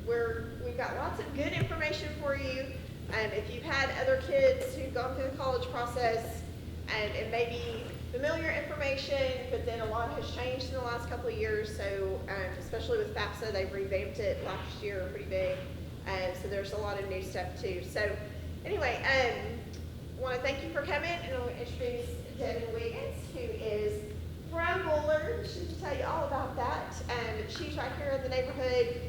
we've got lots of good information for you. If you've had other kids who've gone through the college process, it may be familiar information, but then a lot has changed in the last couple of years. So especially with FAFSA, they revamped it last year pretty big. So there's a lot of new stuff too. So anyway, I want to thank you for coming, and I'm going to introduce Debbie Wiggins, who is from Bullard. She can tell you all about that. She's right here in the neighborhood.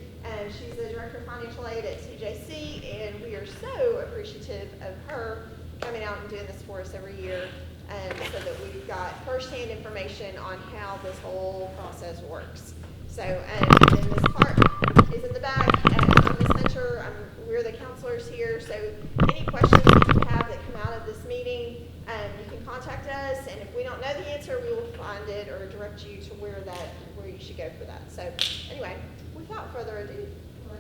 She's the Director of Financial Aid at TJC, and we are so appreciative of her coming out and doing this for us every year, so that we've got firsthand information on how this whole process works. So, then Ms. Clark is in the back. I'm Ms. Hunter. We're the counselors here. So, any questions that you have that come out of this meeting, you can contact us, and if we don't know the answer, we will find it or direct you to where you should go for that. So, anyway, without further ado, All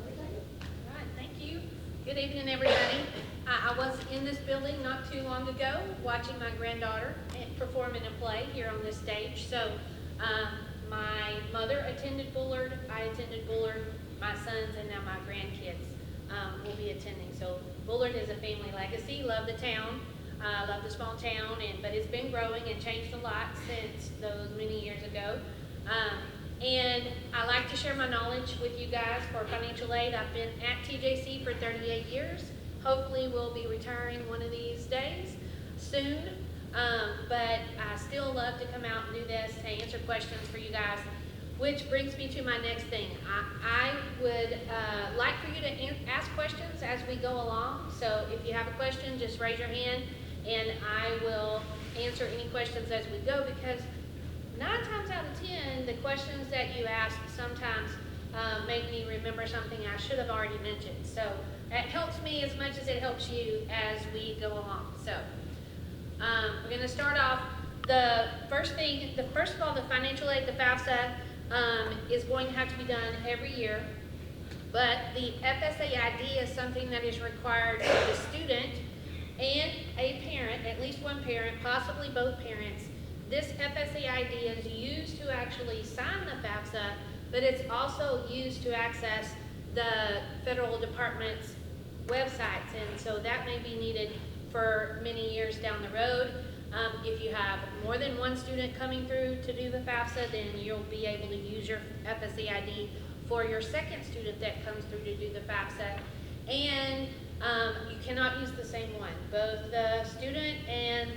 right, thank you. Good evening, everybody. I was in this building not too long ago watching my granddaughter perform in a play here on this stage. So my mother attended Bullard, I attended Bullard, my sons, and now my grandkids will be attending. So Bullard is a family legacy. Love the town, love the small town, but it's been growing and changed a lot since those many years ago. And I like to share my knowledge with you guys for financial aid. I've been at TJC for 38 years. Hopefully we'll be retiring one of these days soon. But I still love to come out and do this and answer questions for you guys, which brings me to my next thing. I would like for you to ask questions as we go along. So if you have a question, just raise your hand and I will answer any questions as we go, because 9 times out of 10, the questions that you ask sometimes make me remember something I should have already mentioned. So it helps me as much as it helps you as we go along. So we're going to start off. The first of all, the financial aid, the FAFSA, is going to have to be done every year. But the FSA ID is something that is required for the student and a parent, at least one parent, possibly both parents. This FSA ID is used to actually sign the FAFSA, but it's also used to access the federal department's websites, and so that may be needed for many years down the road. If you have more than one student coming through to do the FAFSA, then you'll be able to use your FSA ID for your second student that comes through to do the FAFSA. And you cannot use the same one. Both the student and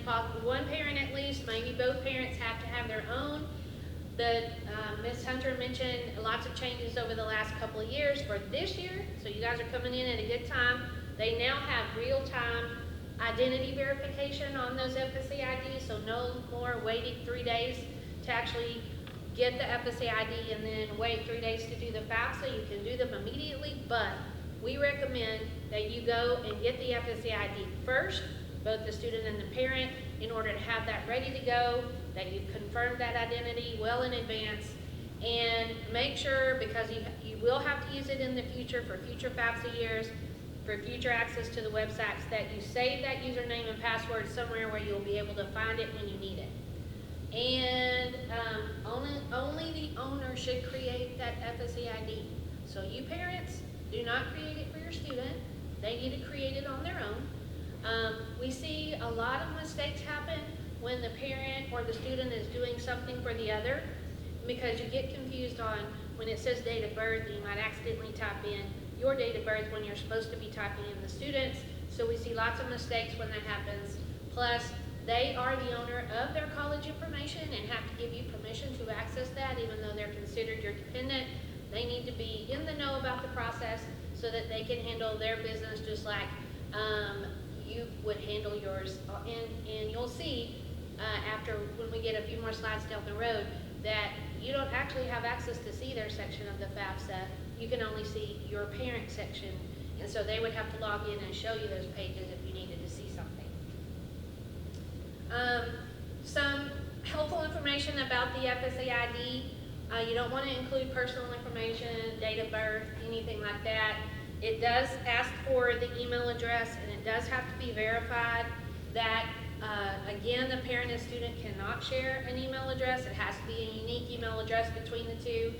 one parent at least, maybe both parents, have to have their own. Ms. Hunter mentioned lots of changes over the last couple of years for this year, so you guys are coming in at a good time. They now have real-time identity verification on those FSA IDs, so no more waiting 3 days to actually get the FSA ID and then wait 3 days to do the FAFSA. You can do them immediately, but we recommend that you go and get the FSA ID first, both the student and the parent, in order to have that ready to go, that you've confirmed that identity well in advance, and make sure, because you will have to use it in the future for future FAFSA years, for future access to the websites, that you save that username and password somewhere where you'll be able to find it when you need it. And only the owner should create that FSA ID. So you parents, do not create it for your student. They need to create it on their own. We see a lot of mistakes happen when the parent or the student is doing something for the other, because you get confused on when it says date of birth, you might accidentally type in your date of birth when you're supposed to be typing in the student's. So we see lots of mistakes when that happens. Plus, they are the owner of their college information and have to give you permission to access that, even though they're considered your dependent. They need to be in the know about the process so that they can handle their business just like you would handle yours. And you'll see after, when we get a few more slides down the road, that you don't actually have access to see their section of the FAFSA. You can only see your parent section, and so they would have to log in and show you those pages if you needed to see something. Some helpful information about the FSA ID. You don't want to include personal information, date of birth, anything like that. It does ask for the email address, and it does have to be verified. That, again, the parent and student cannot share an email address. It has to be a unique email address between the two.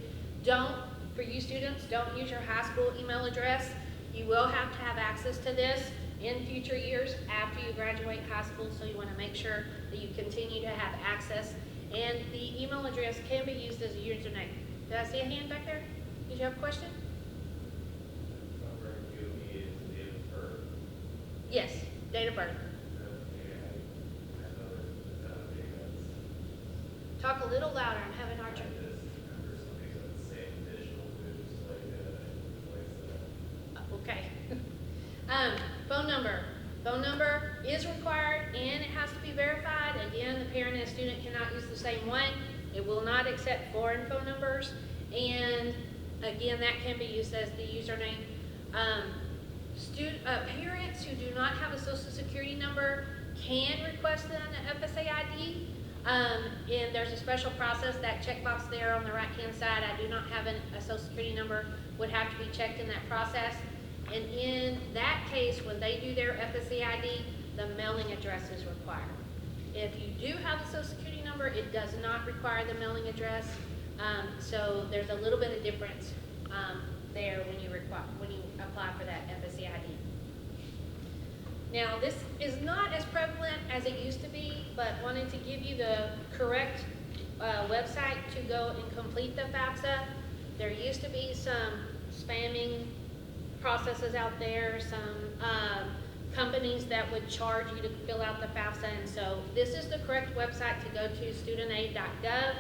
Don't for you students, don't use your high school email address. You will have to have access to this in future years after you graduate high school, so you want to make sure that you continue to have access. And the email address can be used as a username. Did I see a hand back there? Did you have a question? Yes, date of birth. Talk a little louder, I'm having a hard time. Okay. Phone number. Phone number is required and it has to be verified. Again, the parent and student cannot use the same one. It will not accept foreign phone numbers. And again, that can be used as the username. Parents who do not have a social security number can request an FSA ID. And there's a special process. That checkbox there on the right-hand side, I do not have a social security number, would have to be checked in that process. And in that case, when they do their FSA ID, the mailing address is required. If you do have a social security number, it does not require the mailing address. So there's a little bit of difference there when you apply for that FSA ID. Now, this is not as prevalent as it used to be, but wanted to give you the correct website to go and complete the FAFSA. There used to be some spamming processes out there, some companies that would charge you to fill out the FAFSA, and so this is the correct website to go to, studentaid.gov.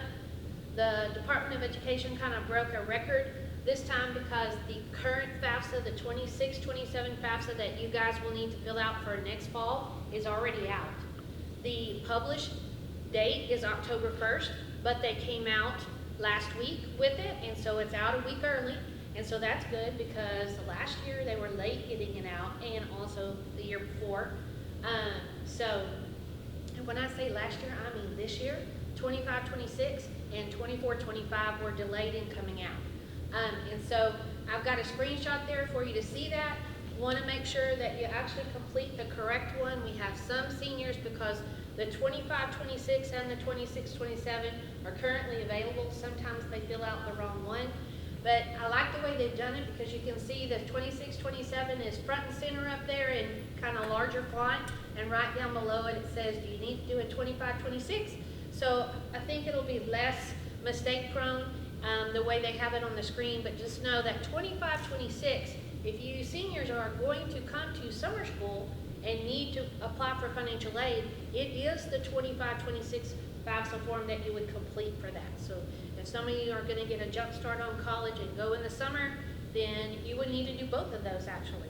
The Department of Education kind of broke a record this time because the current FAFSA, the 26-27 FAFSA that you guys will need to fill out for next fall is already out. The published date is October 1st, but they came out last week with it, and so it's out a week early. And so that's good because last year they were late getting it out, and also the year before. So when I say last year, I mean this year. 25-26 and 24-25 were delayed in coming out. And so I've got a screenshot there for you to see that. Want to make sure that you actually complete the correct one. We have some seniors because the 25-26 and the 26-27 are currently available. Sometimes they fill out the wrong one. But I like the way they've done it because you can see the 26-27 is front and center up there in kind of larger font, and right down below it, it says, do you need to do a 25-26? So I think it'll be less mistake prone the way they have it on the screen, but just know that 25-26, if you seniors are going to come to summer school and need to apply for financial aid, it is the 25-26 FAFSA form that you would complete for that. So if some of you are going to get a jump start on college and go in the summer, then you would need to do both of those actually.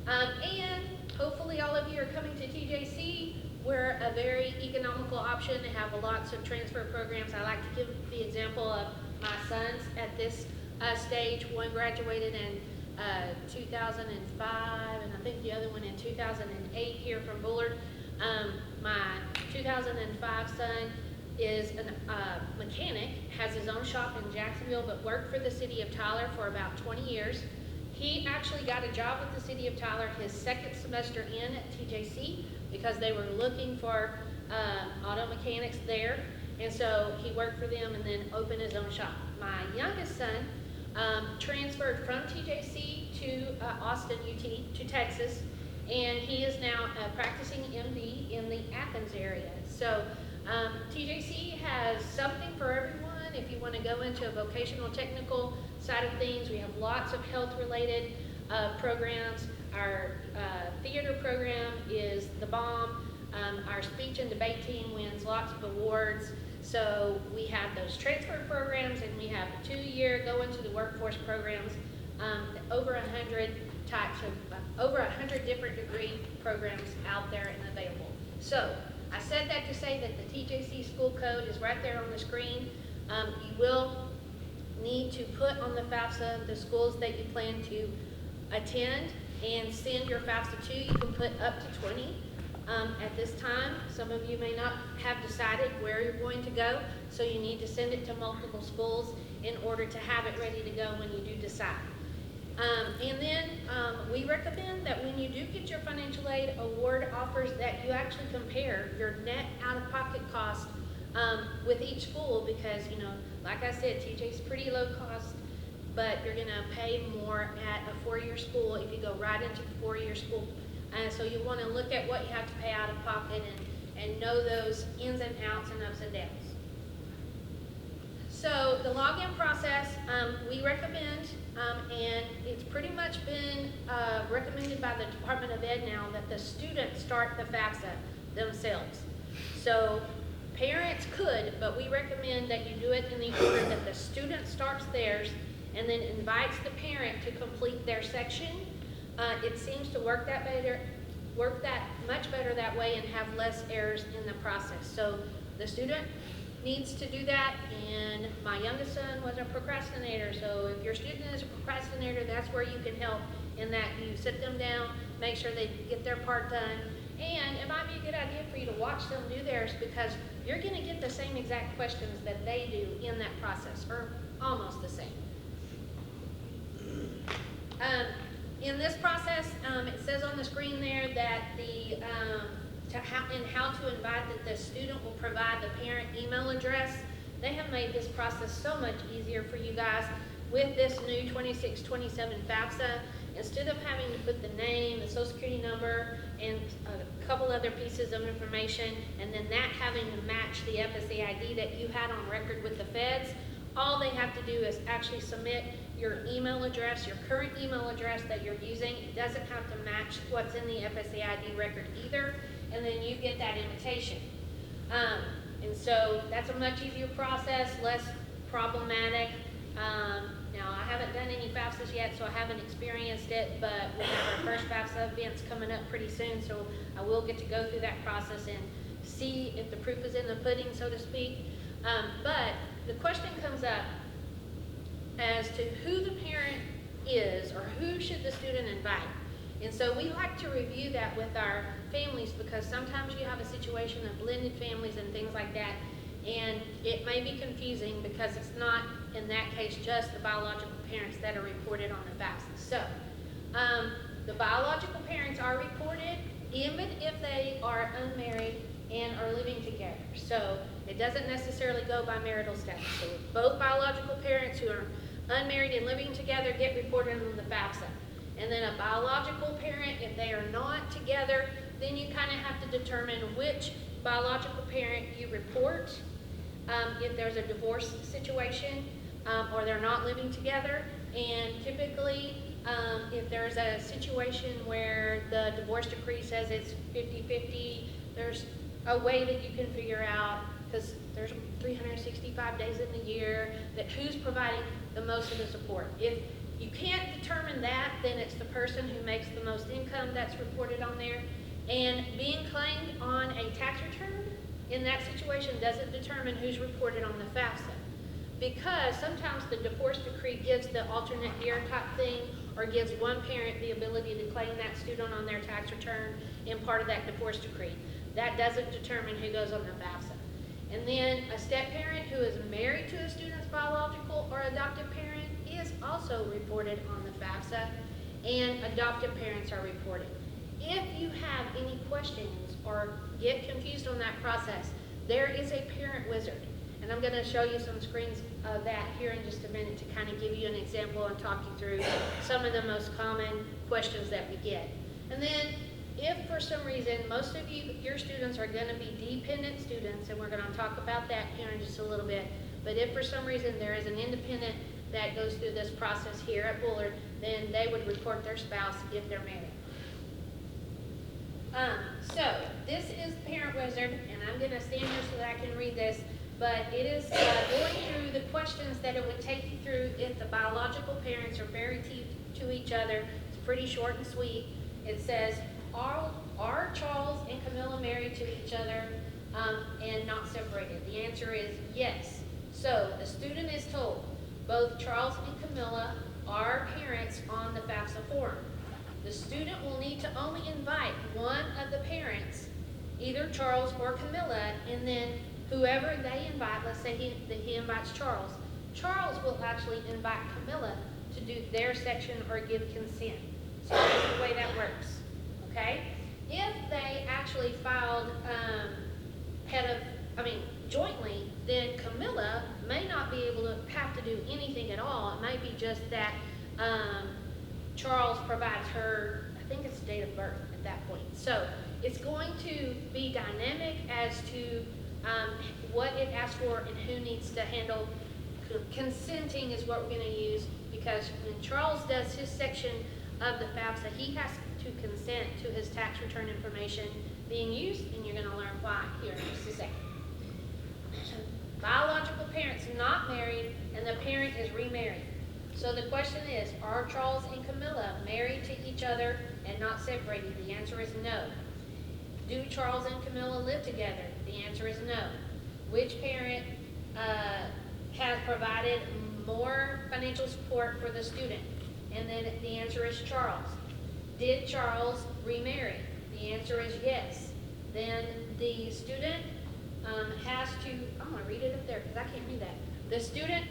And hopefully all of you are coming to TJC. We're a very economical option. They have lots of transfer programs. I like to give the example of my sons at this stage. One graduated in 2005, and I think the other one in 2008 here from Bullard. My 2005 son is a mechanic, has his own shop in Jacksonville, but worked for the city of Tyler for about 20 years. He actually got a job with the city of Tyler his second semester in at TJC because they were looking for auto mechanics there. And so he worked for them and then opened his own shop. My youngest son transferred from TJC to Austin UT, to Texas, and he is now practicing MD in the Athens area. So TJC has something for everyone. If you want to go into a vocational technical side of things, we have lots of health related programs. Our theater program is the bomb. Our speech and debate team wins lots of awards. So we have those transfer programs, and we have a 2-year go into the workforce programs, over 100 types of, over 100 different degree programs out there and available. So I said that to say that the TJC school code is right there on the screen. You will need to put on the FAFSA the schools that you plan to attend and send your FAFSA to. You can put up to 20 at this time. Some of you may not have decided where you're going to go, so you need to send it to multiple schools in order to have it ready to go when you do decide. And then we recommend that when you do get your financial aid award offers that you actually compare your net out-of-pocket cost with each school because, you know, like I said, TJ's pretty low cost. but you're gonna pay more at a four-year school if you go right into the four-year school. So you wanna look at what you have to pay out of pocket and know those ins and outs and ups and downs. So the login process, we recommend, and it's pretty much been recommended by the Department of Ed now, that the students start the FAFSA themselves. So parents could, but we recommend that you do it in the order that the student starts theirs and then invites the parent to complete their section. It seems to work that much better that way and have less errors in the process. So the student needs to do that, and my youngest son was a procrastinator, so if your student is a procrastinator, that's where you can help in that. You sit them down, make sure they get their part done, and it might be a good idea for you to watch them do theirs, because you're gonna get the same exact questions that they do in that process, or almost the same. In this process, it says on the screen there that how to invite, that the student will provide the parent email address. They have made this process so much easier for you guys with this new 2627 FAFSA. Instead of having to put the name, the social security number, and a couple other pieces of information, and then that having to match the FSA ID that you had on record with the feds, all they have to do is actually submit your email address, your current email address that you're using. It doesn't have to match what's in the FSA ID record either, and then you get that invitation. And so that's a much easier process, less problematic. Now, I haven't done any FAFSAs yet, so I haven't experienced it, but we have our first FAFSA events coming up pretty soon, so I will get to go through that process and see if the proof is in the pudding, so to speak. But the question comes up as to who the parent is, or who should the student invite. And so we like to review that with our families, because sometimes you have a situation of blended families and things like that, and it may be confusing because it's not, in that case, just the biological parents that are reported on the FAFSA. So the biological parents are reported even if they are unmarried and are living together. So it doesn't necessarily go by marital status. So both biological parents who are unmarried and living together get reported on the FAFSA. And then a biological parent, if they are not together, then you kind of have to determine which biological parent you report. If there's a divorce situation, or they're not living together, and typically if there's a situation where the divorce decree says it's 50-50, there's a way that you can figure out, because there's 365 days in the year, that who's providing the most of the support. If you can't determine that, then it's the person who makes the most income that's reported on there. And being claimed on a tax return in that situation doesn't determine who's reported on the FAFSA. Because sometimes the divorce decree gives the alternate year type thing, or gives one parent the ability to claim that student on their tax return in part of that divorce decree. That doesn't determine who goes on the FAFSA. And then a step parent who is married to a student's biological or adoptive parent is also reported on the FAFSA, and adoptive parents are reported. If you have any questions or get confused on that process, there is a parent wizard. And I'm going to show you some screens of that here in just a minute to kind of give you an example and talk you through some of the most common questions that we get. And then if for some reason, most of your students are going to be dependent students, and we're going to talk about that here in just a little bit, but if for some reason there is an independent that goes through this process here at Bullard, then they would report their spouse if they're married. So this is Parent Wizard, and I'm going to stand here so that I can read this, but it is going through the questions that it would take you through if the biological parents are married to each other. It's pretty short and sweet. It says, are Charles and Camilla married to each other and not separated? The answer is yes. So the student is told both Charles and Camilla are parents on the FAFSA form. The student will need to only invite one of the parents, either Charles or Camilla, and then whoever they invite, let's say he invites Charles, Charles will actually invite Camilla to do their section or give consent. So that's the way that works, okay? If they actually filed, had a jointly, then Camilla may not be able to have to do anything at all. It might be just that, Charles provides her, I think it's date of birth at that point. So it's going to be dynamic as to what it asks for and who needs to handle. Consenting is what we're going to use, because when Charles does his section of the FAFSA, he has to consent to his tax return information being used, and you're going to learn why here in just a second. Biological parents not married and the parent is remarried. So the question is, are Charles and Camilla married to each other and not separated? The answer is no. Do Charles and Camilla live together? The answer is no. Which parent has provided more financial support for the student? And then the answer is Charles. Did Charles remarry? The answer is yes. Then the student has to, I'm going to read it up there because I can't read that. The student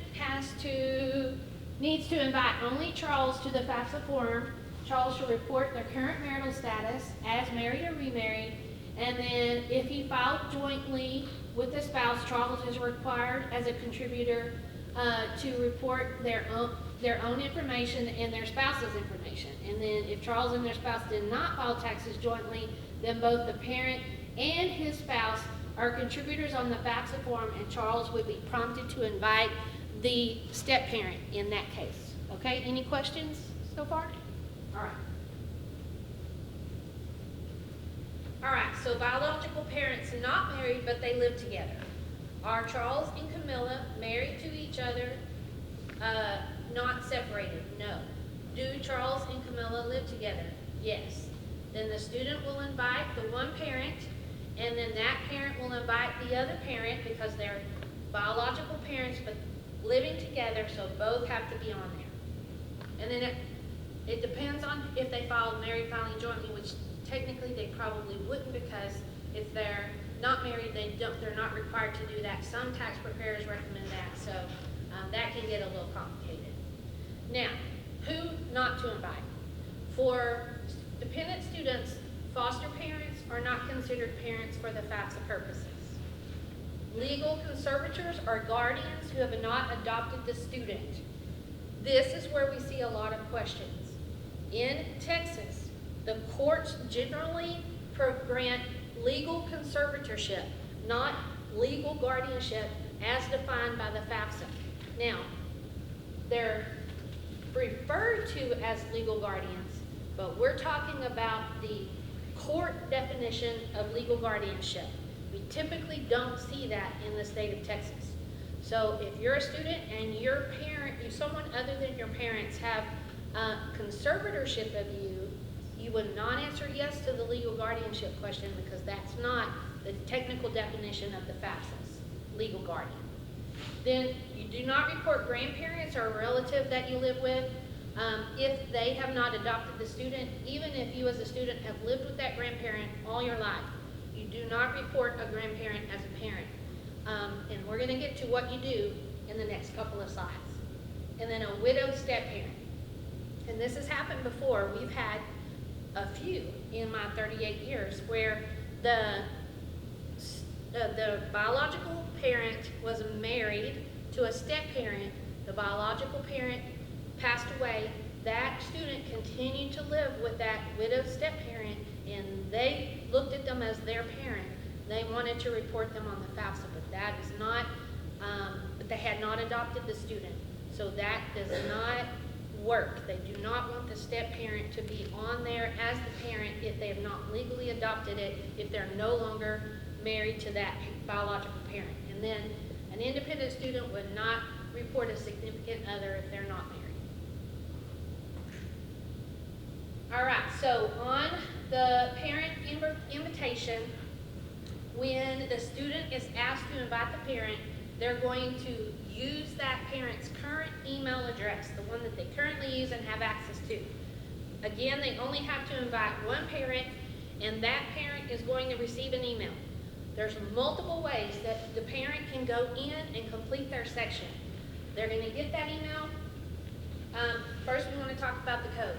needs to invite only Charles to the FAFSA form. Charles should report their current marital status as married or remarried. And then if he filed jointly with the spouse, Charles is required as a contributor to report their own information and their spouse's information. And then if Charles and their spouse did not file taxes jointly, then both the parent and his spouse are contributors on the FAFSA form, and Charles would be prompted to invite the step-parent in that case. Okay, any questions so far? All right. All right, so biological parents not married, but they live together. Are Charles and Camilla married to each other, not separated? No. Do Charles and Camilla live together? Yes. Then the student will invite the one parent, and then that parent will invite the other parent, because they're biological parents but living together, so both have to be on there. And then it depends on if they filed married filing jointly, which technically they probably wouldn't, because if they're not married, they're not required to do that. Some tax preparers recommend that, so that can get a little complicated. Now, who not to invite? For dependent students, foster parents are not considered parents for the FAFSA purposes. Legal conservators are guardians who have not adopted the student. This is where we see a lot of questions. In Texas, the courts generally grant legal conservatorship, not legal guardianship as defined by the FAFSA. Now, they're referred to as legal guardians, but we're talking about the court definition of legal guardianship. We typically don't see that in the state of Texas. So if you're a student and your parent, someone other than your parents have conservatorship of you, you would not answer yes to the legal guardianship question, because that's not the technical definition of the FAFSA's legal guardian. Then you do not report grandparents or a relative that you live with if they have not adopted the student. Even if you as a student have lived with that grandparent all your life, you do not report a grandparent as a parent. And we're going to get to what you do in the next couple of slides. And then a widowed step-parent. And this has happened before. We've had a few in my 38 years where the biological parent was married to a step-parent. The biological parent passed away. That student continued to live with that widowed step-parent, and they looked at them as their parent. They wanted to report them on the FAFSA, but that is not, but they had not adopted the student. So that does not work. They do not want the step-parent to be on there as the parent if they have not legally adopted it, if they're no longer married to that biological parent. And then an independent student would not report a significant other if they're not married. All right, so on the parent invitation, when the student is asked to invite the parent, they're going to use that parent's current email address, the one that they currently use and have access to. Again, they only have to invite one parent, and that parent is going to receive an email. There's multiple ways that the parent can go in and complete their section. They're going to get that email. First, we want to talk about the code.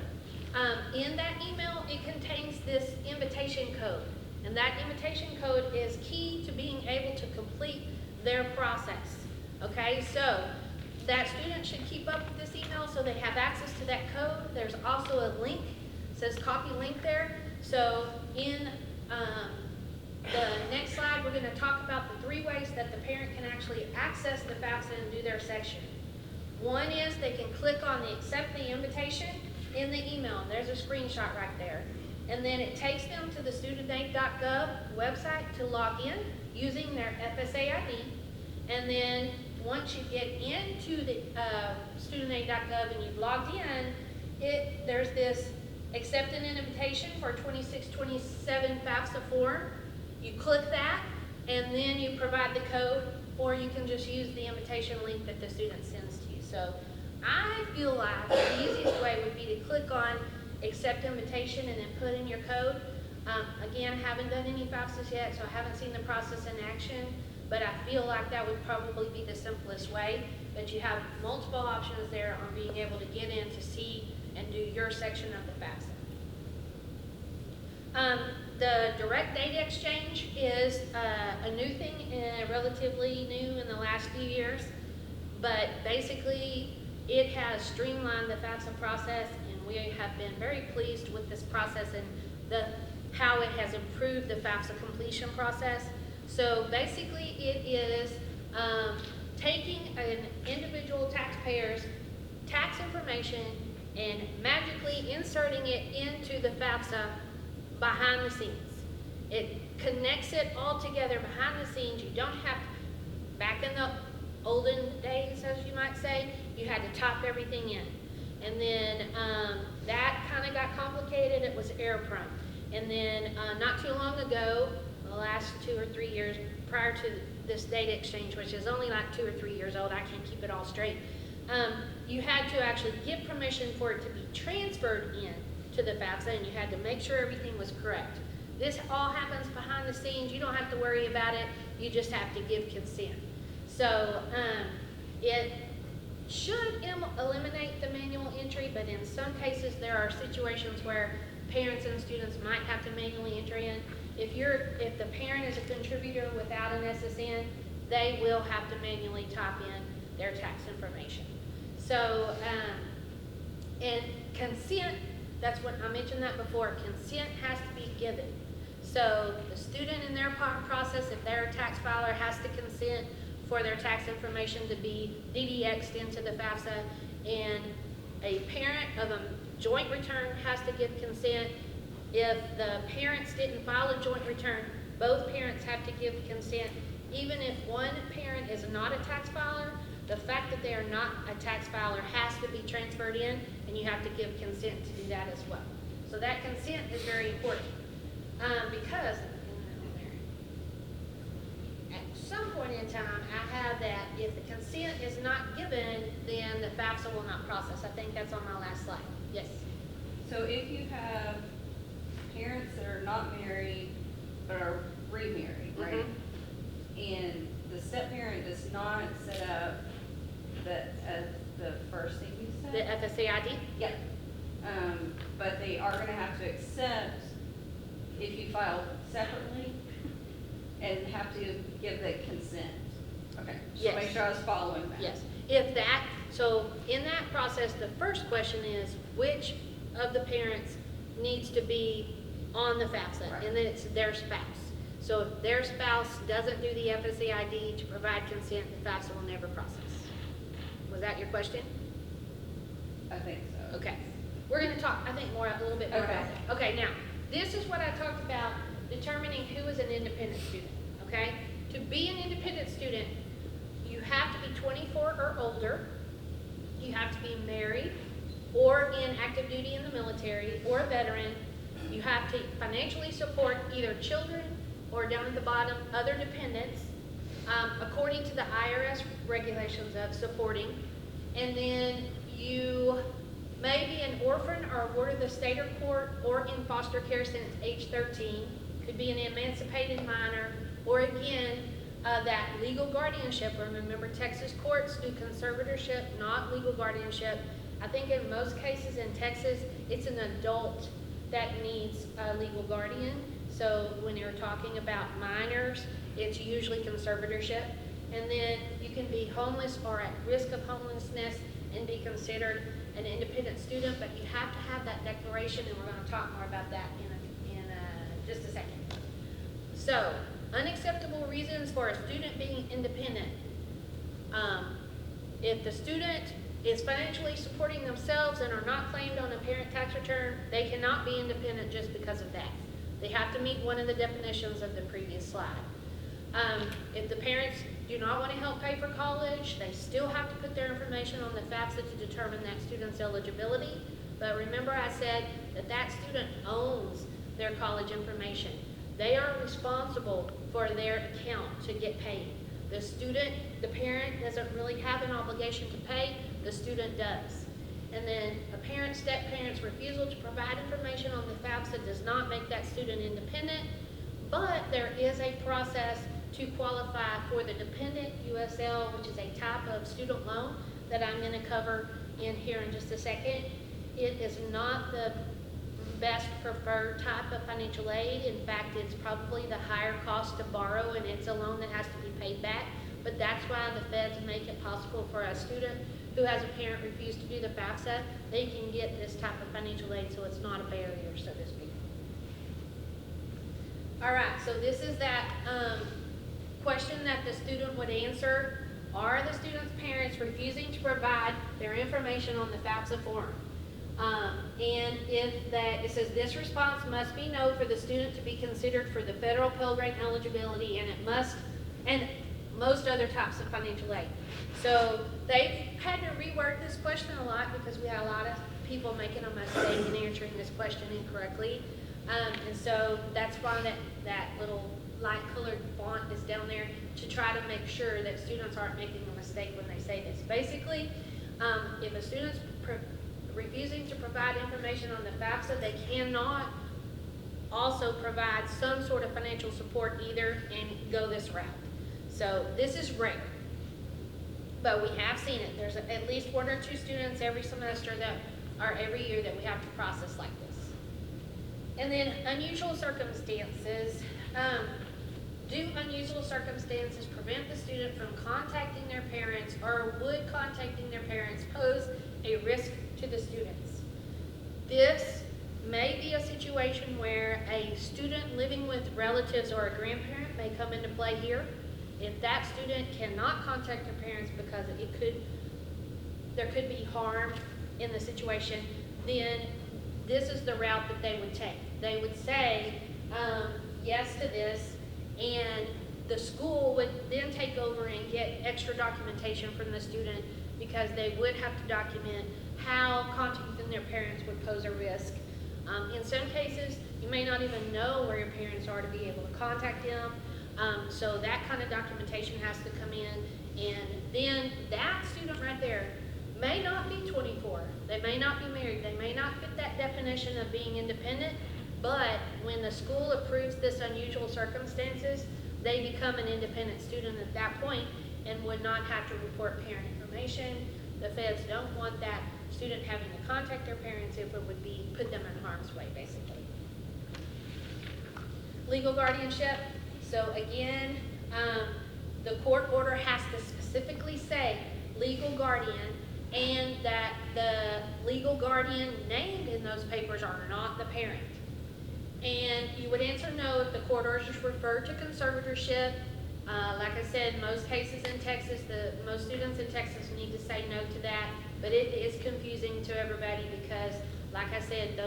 In that email, it contains this invitation code. And that invitation code is key to being able to complete their process. Okay, so that student should keep up with this email so they have access to that code. There's also a link, it says copy link there. So in the next slide, we're going to talk about the 3 ways that the parent can actually access the FAFSA and do their section. One is they can click on the accept the invitation in the email. There's a screenshot right there. And then it takes them to the studentaid.gov website to log in using their FSA ID. And then once you get into the studentaid.gov and you've logged in, there's this accept an invitation for 2627 FAFSA form. You click that, and then you provide the code, or you can just use the invitation link that the student sends to you. So I feel like the easiest way would be to click on accept invitation and then put in your code. Again, haven't done any FAFSAs yet, so I haven't seen the process in action, but I feel like that would probably be the simplest way. But you have multiple options there on being able to get in to see and do your section of the FAFSA. The direct data exchange is a new thing, relatively new in the last few years, but basically it has streamlined the FAFSA process, and we have been very pleased with this process and how it has improved the FAFSA completion process. So basically it is taking an individual taxpayer's tax information and magically inserting it into the FAFSA behind the scenes. It connects it all together behind the scenes. You don't have to, back in the olden days, as you might say, you had to type everything in. And then that kind of got complicated. It was error prone. And then not too long ago, the last 2 or 3 years prior to this data exchange, which is only like 2 or 3 years old, I can't keep it all straight, you had to actually give permission for it to be transferred in to the FAFSA, and you had to make sure everything was correct. This all happens behind the scenes. You don't have to worry about it. You just have to give consent. So it should eliminate the manual entry, but in some cases there are situations where parents and students might have to manually enter in. If the parent is a contributor without an SSN, they will have to manually type in their tax information. So, and consent, that's what I mentioned that before, consent has to be given. So the student in their process, if they're a tax filer, has to consent for their tax information to be DDX'd into the FAFSA, and a parent of a joint return has to give consent. If the parents didn't file a joint return, both parents have to give consent. Even if one parent is not a tax filer, the fact that they are not a tax filer has to be transferred in, and you have to give consent to do that as well. So that consent is very important because at some point in time, I have that if the consent is not given, then the FAFSA will not process. I think that's on my last slide. Yes? So if you have parents that are not married but are remarried, right? And the step parent does not set up the first thing you said? The FSA ID? Yeah. But they are going to have to accept if you file separately and have to give the consent. Okay. Just Yes. make sure I was following that. Yes. So in that process, the first question is which of the parents needs to be on the FAFSA, Right. and then it's their spouse. So if their spouse doesn't do the FSA ID to provide consent, the FAFSA will never process. Was that your question? I think so. Okay. We're going to talk, I think, a little bit more Okay. about that. Okay, now, this is what I talked about, determining who is an independent student, okay? To be an independent student, you have to be 24 or older, you have to be married, or in active duty in the military, or a veteran. You have to financially support either children or, down at the bottom, other dependents, according to the IRS regulations of supporting. And then you may be an orphan or ward of the state or court or in foster care since age 13. Could be an emancipated minor, or again, that legal guardianship. Remember, Texas courts do conservatorship, not legal guardianship. I think in most cases in Texas, it's an adult that needs a legal guardian. So when you're talking about minors, it's usually conservatorship. And then you can be homeless or at risk of homelessness and be considered an independent student, but you have to have that declaration, and we're going to talk more about that in just a second. So, unacceptable reasons for a student being independent. If the student is financially supporting themselves and are not claimed on a parent tax return, they cannot be independent just because of that. They have to meet one of the definitions of the previous slide. If the parents do not want to help pay for college, they still have to put their information on the FAFSA to determine that student's eligibility. But remember I said that that student owns their college information. They are responsible for their account to get paid. The student, the parent doesn't really have an obligation to pay, the student does. And then a parent, step-parent's refusal to provide information on the FAFSA does not make that student independent, but there is a process to qualify for the dependent USL, which is a type of student loan that I'm going to cover in here in just a second. It is not the best preferred type of financial aid. In fact, it's probably the higher cost to borrow, and it's a loan that has to be paid back. But that's why the feds make it possible for a student who has a parent refuse to do the FAFSA, they can get this type of financial aid, so it's not a barrier, so to speak. All right, so this is that question that the student would answer. Are the student's parents refusing to provide their information on the FAFSA form? And if that, it says this response must be no for the student to be considered for the federal Pell Grant eligibility, and it must, and most other types of financial aid. So they've had to rework this question a lot because we had a lot of people making a mistake in answering this question incorrectly. And so that's why that little light colored font is down there to try to make sure that students aren't making a mistake when they say this. Basically, if a student's refusing to provide information on the FAFSA, they cannot also provide some sort of financial support either and go this route. So this is rare, but we have seen it. There's at least 1 or 2 students every semester that are every year that we have to process like this. And then unusual circumstances. Do unusual circumstances prevent the student from contacting their parents, or would contacting their parents pose a risk to the students? This may be a situation where a student living with relatives or a grandparent may come into play here. If that student cannot contact their parents because there could be harm in the situation, then this is the route that they would take. They would say yes to this, and the school would then take over and get extra documentation from the student, because they would have to document how contacting their parents would pose a risk. In some cases, you may not even know where your parents are to be able to contact them. So that kind of documentation has to come in, and then that student right there may not be 24. They may not be married. They may not fit that definition of being independent, but when the school approves this unusual circumstances, they become an independent student at that point and would not have to report parent information. The feds don't want that student having to contact their parents if it would be put them in harm's way, basically. Legal guardianship. So again, the court order has to specifically say legal guardian, and that the legal guardian named in those papers are not the parent. And you would answer no if the court order is referred to conservatorship. Like I said, most cases in Texas, most students in Texas need to say no to that, but it is confusing to everybody because, like I said,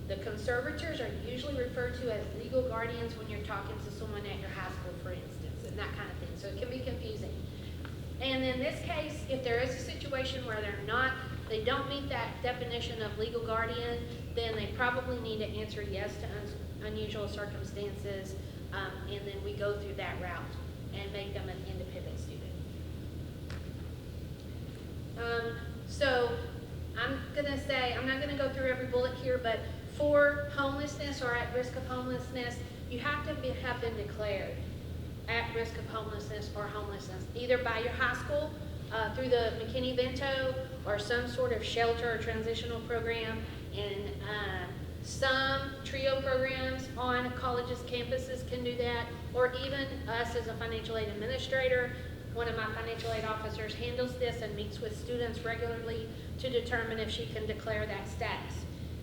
the conservators are usually referred to as legal guardians when you're talking to someone at your high school, for instance, and that kind of thing. So it can be confusing. And in this case, if there is a situation where they don't meet that definition of legal guardian, then they probably need to answer yes to unusual circumstances, and then we go through that route and make them an independent student. So I'm gonna say, I'm not gonna go through every bullet here, but for homelessness or at risk of homelessness, you have to have been declared at risk of homelessness or homelessness, either by your high school, through the McKinney-Vento, or some sort of shelter or transitional program. And Some TRIO programs on colleges' campuses can do that, or even us as a financial aid administrator. One of my financial aid officers handles this and meets with students regularly to determine if she can declare that status.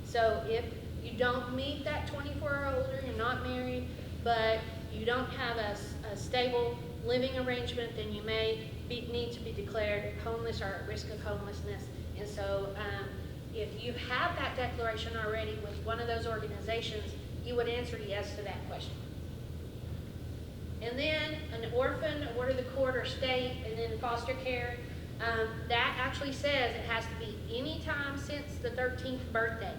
So if you don't meet that 24 or older, you're not married, but you don't have a stable living arrangement, then you may need to be declared homeless or at risk of homelessness. And so if you have that declaration already with one of those organizations, you would answer yes to that question. And then an orphan, order of the court or state, and then foster care, that actually says it has to be any time since the 13th birthday.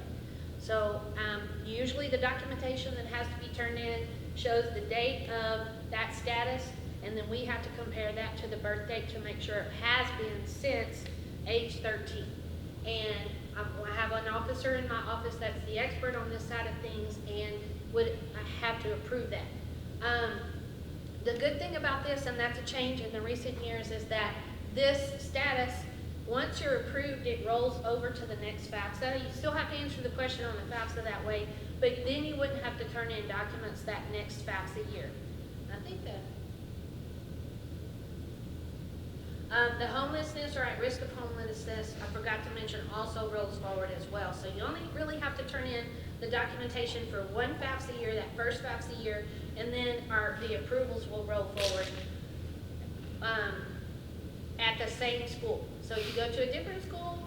So usually the documentation that has to be turned in shows the date of that status, and then we have to compare that to the birth date to make sure it has been since age 13. And I have an officer in my office that's the expert on this side of things and would have to approve that. The good thing about this, and that's a change in the recent years, is that this status, once you're approved, it rolls over to the next FAFSA. You still have to answer the question on the FAFSA that way, but then you wouldn't have to turn in documents that next FAFSA year. I think that the homelessness or at risk of homelessness, I forgot to mention, also rolls forward as well. So you only really have to turn in the documentation for one FAFSA year, that first FAFSA year, and then the approvals will roll forward at the same school. So if you go to a different school,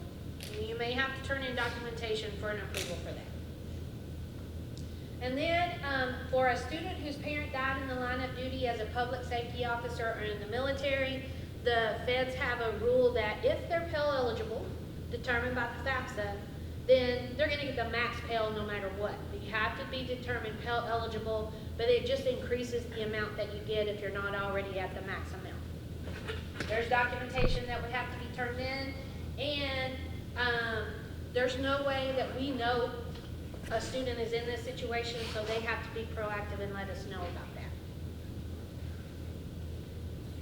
you may have to turn in documentation for an approval for that. And then for a student whose parent died in the line of duty as a public safety officer or in the military, the feds have a rule that if they're Pell eligible, determined by the FAFSA, then they're going to get the max Pell no matter what. You have to be determined Pell eligible, but it just increases the amount that you get if you're not already at the max amount. There's documentation that would have to be turned in, and there's no way that we know a student is in this situation, so they have to be proactive and let us know about that.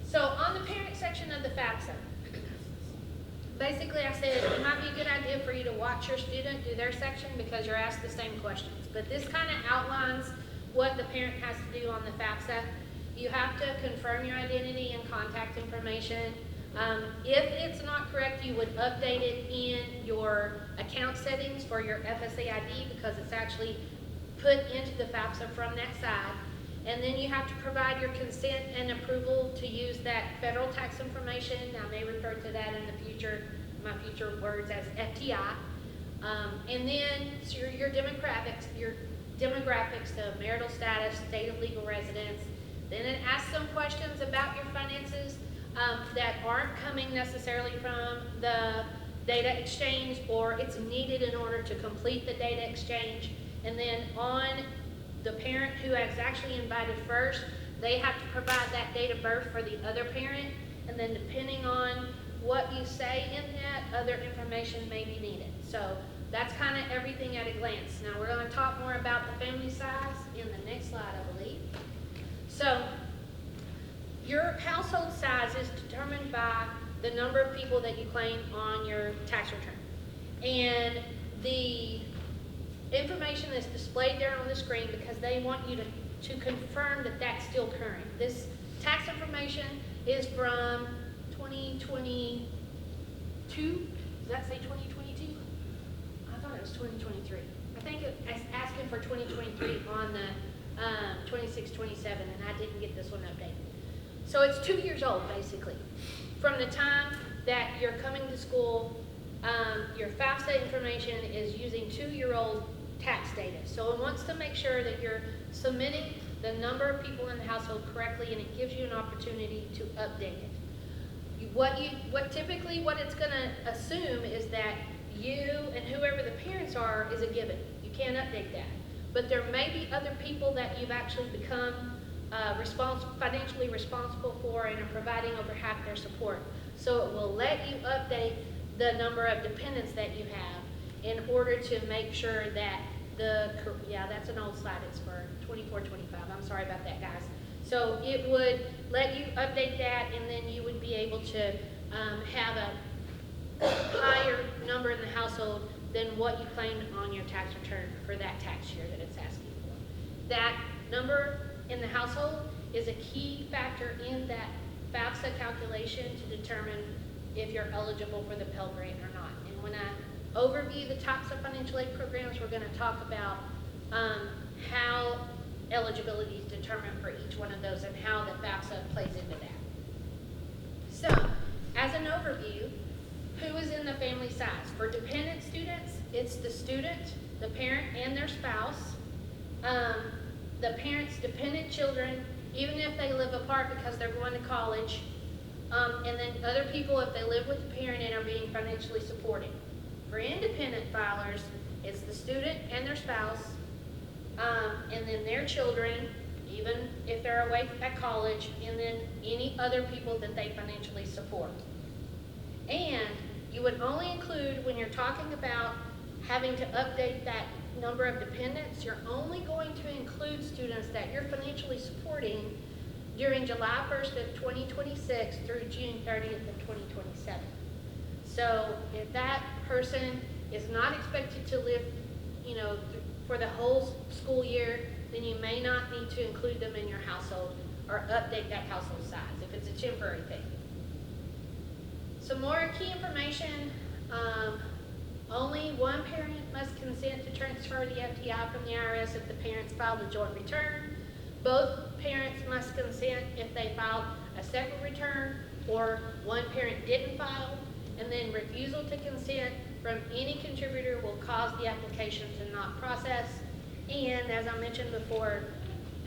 So on the parent section of the FAFSA, basically I said it might be a good idea for you to watch your student do their section because you're asked the same questions. But this kind of outlines what the parent has to do on the FAFSA. You have to confirm your identity and contact information. If it's not correct, you would update it in your account settings for your FSA ID because it's actually put into the FAFSA from that side. And then you have to provide your consent and approval to use that federal tax information. I may refer to that in the future, my future words as FTI. And then so your demographics, the marital status, state of legal residence. Then it asks some questions about your finances that aren't coming necessarily from the data exchange, or it's needed in order to complete the data exchange. And then on the parent who is actually invited first, they have to provide that date of birth for the other parent, and then depending on what you say in that, other information may be needed. So that's kind of everything at a glance. Now we're going to talk more about the family size in the next slide, I believe. So your household size is determined by the number of people that you claim on your tax return. And the information is displayed there on the screen because they want you to confirm that that's still current. This tax information is from 2022. Does that say 2022? I thought it was 2023. I think it's asking for 2023 on the 2627, and I didn't get this one updated. So it's 2 years old, basically. From the time that you're coming to school, your FAFSA information is using 2-year-old tax data. So it wants to make sure that you're submitting the number of people in the household correctly, and it gives you an opportunity to update it. Typically what it's going to assume is that you and whoever the parents are is a given. You can't update that. But there may be other people that you've actually become financially responsible for and are providing over half their support. So it will let you update the number of dependents that you have in order to make sure that that's an old slide, it's for 24-25, I'm sorry about that, guys. So it would let you update that, and then you would be able to have a higher number in the household than what you claimed on your tax return for that tax year that it's asking for. That number in the household is a key factor in that FAFSA calculation to determine if you're eligible for the Pell Grant or not. And when I overview the types of financial aid programs, we're going to talk about how eligibility is determined for each one of those and how the FAFSA plays into that. So, as an overview, who is in the family size? For dependent students, it's the student, the parent, and their spouse. The parent's dependent children, even if they live apart because they're going to college, and then other people if they live with the parent and are being financially supported. For independent filers, it's the student and their spouse, and then their children, even if they're away at college, and then any other people that they financially support. And you would only include, when you're talking about having to update that number of dependents, you're only going to include students that you're financially supporting during July 1st of 2026 through June 30th of 2027. So if that person is not expected to live, for the whole school year, then you may not need to include them in your household or update that household size if it's a temporary thing. Some more key information. Only one parent must consent to transfer the FTI from the IRS if the parents filed a joint return. Both parents must consent if they filed a separate return or one parent didn't file. And then refusal to consent from any contributor will cause the application to not process. And as I mentioned before,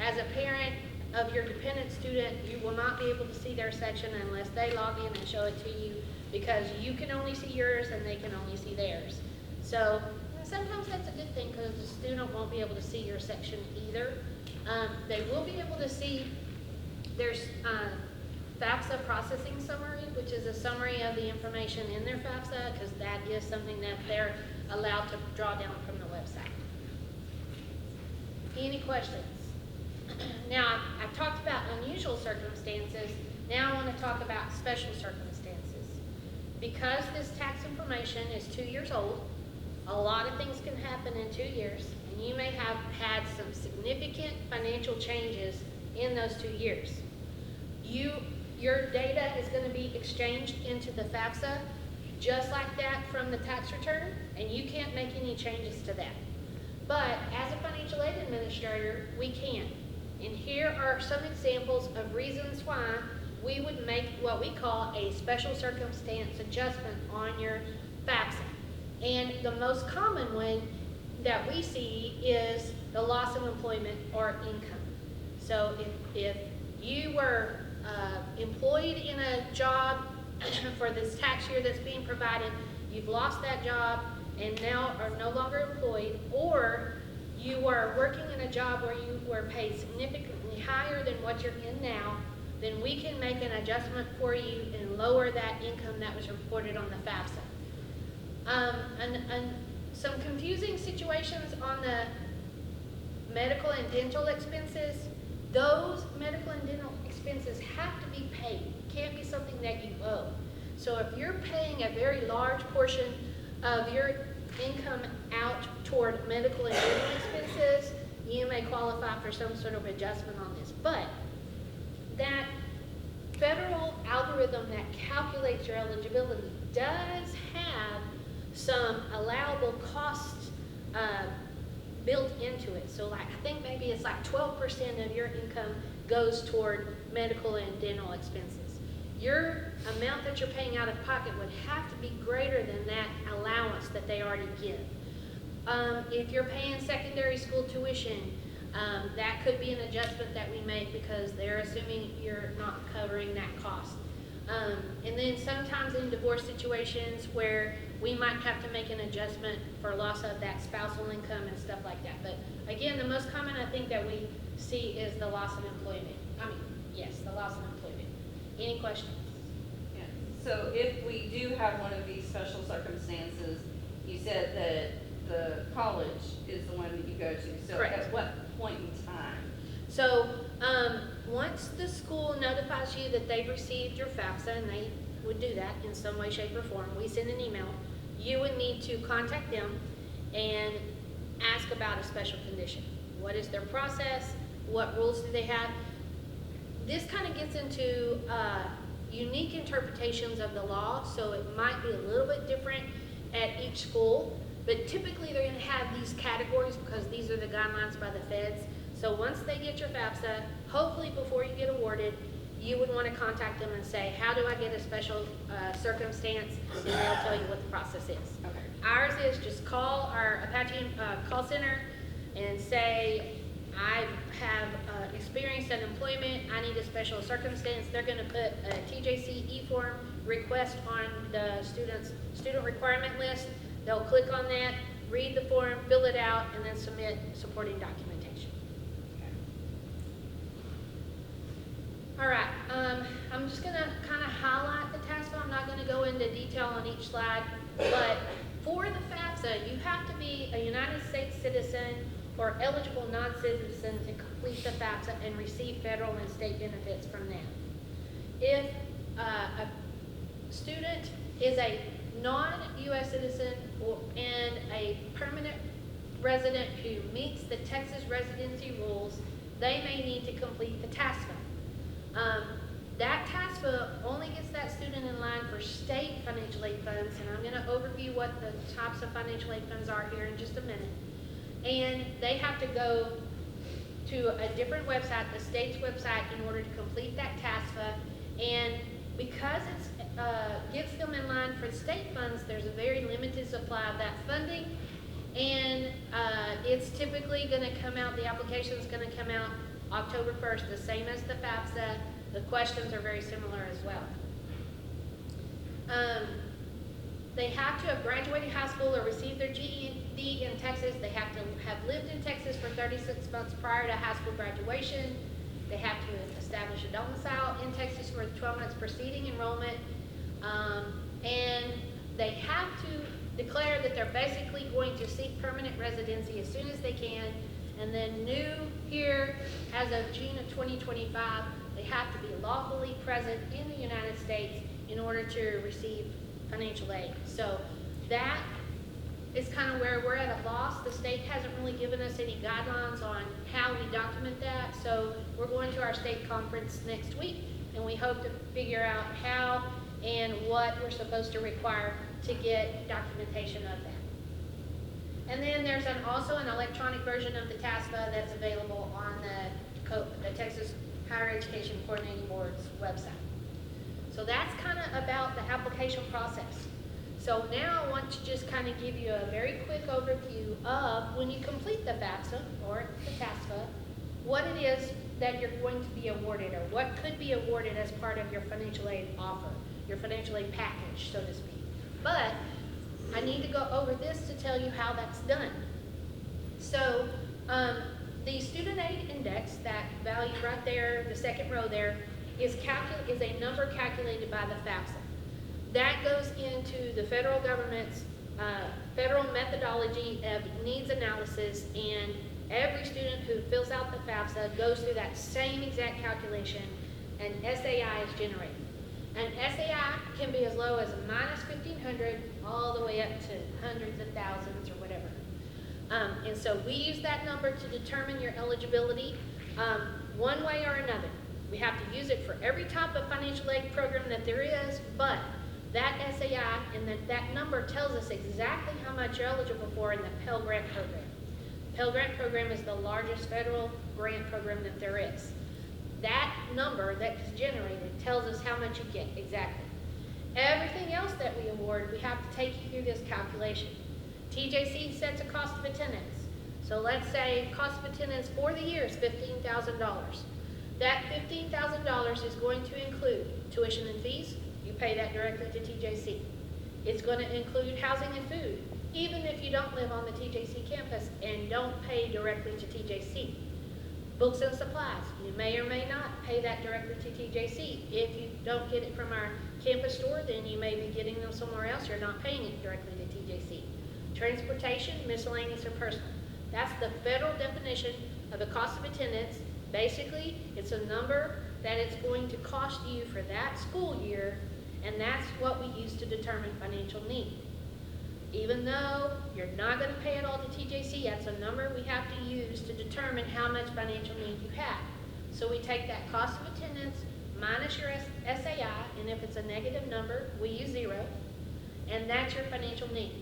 as a parent of your dependent student, you will not be able to see their section unless they log in and show it to you, because you can only see yours and they can only see theirs. So sometimes that's a good thing because the student won't be able to see your section either. They will be able to see there's FAFSA processing summary, which is a summary of the information in their FAFSA, because that is something that they're allowed to draw down from the website. Any questions? Now, I've talked about unusual circumstances. Now I want to talk about special circumstances. Because this tax information is 2 years old, a lot of things can happen in 2 years, and you may have had some significant financial changes in those 2 years. Your data is going to be exchanged into the FAFSA just like that from the tax return, and you can't make any changes to that. But as a financial aid administrator, we can. And here are some examples of reasons why we would make what we call a special circumstance adjustment on your FAFSA. And the most common one that we see is the loss of employment or income. So if you were employed in a job for this tax year that's being provided, you've lost that job and now are no longer employed, or you were working in a job where you were paid significantly higher than what you're in now, then we can make an adjustment for you and lower that income that was reported on the FAFSA. And some confusing situations on the medical and dental expenses. Those medical and dental expenses have to be paid. It can't be something that you owe. So if you're paying a very large portion of your income out toward medical and dental expenses, you may qualify for some sort of adjustment on this. But that federal algorithm that calculates your eligibility does have some allowable costs built into it. So I think maybe it's like 12% of your income goes toward medical and dental expenses. Your amount that you're paying out of pocket would have to be greater than that allowance that they already give. If you're paying secondary school tuition, that could be an adjustment that we make because they're assuming you're not covering that cost. And then sometimes in divorce situations where we might have to make an adjustment for loss of that spousal income and stuff like that. But again, the most common I think that we see is the loss of employment. The loss of employment. Any questions? Yeah. So if we do have one of these special circumstances, you said that the college is the one that you go to. So Correct. At what point in time? So once the school notifies you that they've received your FAFSA, and they would do that in some way, shape, or form, we send an email. you would need to contact them and ask about a special condition. What is their process? What rules do they have? This kind of gets into unique interpretations of the law, so it might be a little bit different at each school, but typically they're going to have these categories because these are the guidelines by the feds. So once they get your FAFSA, hopefully before you get awarded, you would want to contact them and say, how do I get a special circumstance? And they'll tell you what the process is. Okay. Ours is just call our Apache call center and say, I have experienced unemployment, I need a special circumstance. They're going to put a TJC e-form request on the student requirement list. They'll click on that, read the form, fill it out, and then submit supporting documentation. All right, I'm just going to kind of highlight the TASFA. I'm not going to go into detail on each slide, but for the FAFSA, you have to be a United States citizen or eligible non-citizen to complete the FAFSA and receive federal and state benefits from that. If a student is a non-U.S. citizen and a permanent resident who meets the Texas residency rules, they may need to complete the TASFA. That TASFA only gets that student in line for state financial aid funds, and I'm going to overview what the types of financial aid funds are here in just a minute. And they have to go to a different website, the state's website, in order to complete that TASFA. And because it gets them in line for state funds, there's a very limited supply of that funding. And it's typically going to come out, the application is going to come out October 1st, the same as the FAFSA. The questions are very similar as well. They have to have graduated high school or received their GED in Texas. They have to have lived in Texas for 36 months prior to high school graduation. They have to establish a domicile in Texas for 12 months preceding enrollment. And they have to declare that they're basically going to seek permanent residency as soon as they can. And then new here, as of June of 2025, they have to be lawfully present in the United States in order to receive financial aid. So that is kind of where we're at a loss. The state hasn't really given us any guidelines on how we document that. So we're going to our state conference next week, and we hope to figure out how and what we're supposed to require to get documentation of that. And then there's also an electronic version of the TASFA that's available on the Texas Higher Education Coordinating Board's website. So that's kind of about the application process. So now I want to just kind of give you a very quick overview of when you complete the FAFSA or the TASFA, what it is that you're going to be awarded or what could be awarded as part of your financial aid offer, your financial aid package, so to speak. But I need to go over this to tell you how that's done. So the student aid index, that value right there, the second row there, is a number calculated by the FAFSA. That goes into the federal government's federal methodology of needs analysis, and every student who fills out the FAFSA goes through that same exact calculation, and SAI is generated. And SAI can be as low as minus 1,500 all the way up to hundreds of thousands or whatever. And so we use that number to determine your eligibility one way or another. We have to use it for every type of financial aid program that there is, but that SAI and that number tells us exactly how much you're eligible for in the Pell Grant program. The Pell Grant program is the largest federal grant program that there is. That number that is generated tells us how much you get exactly. Everything else that we award, we have to take you through this calculation. TJC sets a cost of attendance. So let's say cost of attendance for the year is $15,000. That $15,000 is going to include tuition and fees. You pay that directly to TJC. It's going to include housing and food, even if you don't live on the TJC campus and don't pay directly to TJC. Books and supplies, you may or may not pay that directly to TJC. If you don't get it from our campus store, then you may be getting them somewhere else. You're not paying it directly to TJC. Transportation, miscellaneous, or personal. That's the federal definition of a cost of attendance. Basically, it's a number that it's going to cost you for that school year, and that's what we use to determine financial need. Even though you're not gonna pay it all to TJC, that's a number we have to use to determine how much financial need you have. So we take that cost of attendance minus your SAI, and if it's a negative number, we use 0, and that's your financial need.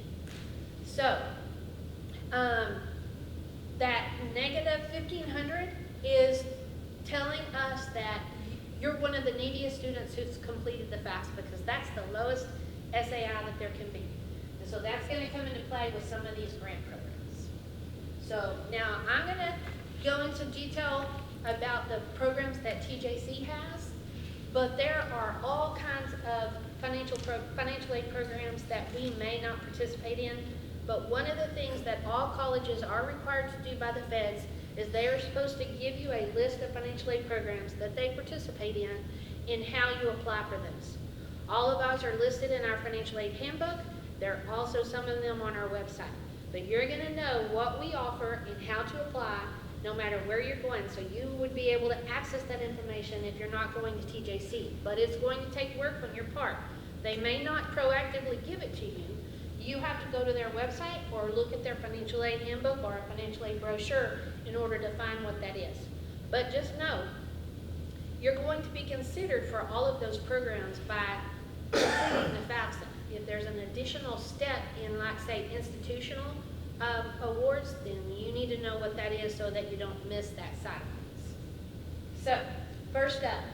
So, that negative 1,500 is telling us that you're one of the neediest students who's completed the FAFSA, because that's the lowest SAI that there can be. And so that's going to come into play with some of these grant programs. So now I'm going to go into detail about the programs that TJC has, but there are all kinds of financial aid programs that we may not participate in. But one of the things that all colleges are required to do by the feds is they are supposed to give you a list of financial aid programs that they participate in how you apply for those. All of ours are listed in our financial aid handbook. There are also some of them on our website. But you're going to know what we offer and how to apply no matter where you're going. So you would be able to access that information if you're not going to TJC. But it's going to take work on your part. They may not proactively give it to you. You have to go to their website or look at their financial aid handbook or a financial aid brochure in order to find what that is. But just know, you're going to be considered for all of those programs by completing the FAFSA. If there's an additional step in, like, say, institutional awards, then you need to know what that is so that you don't miss that side of things. So, first up,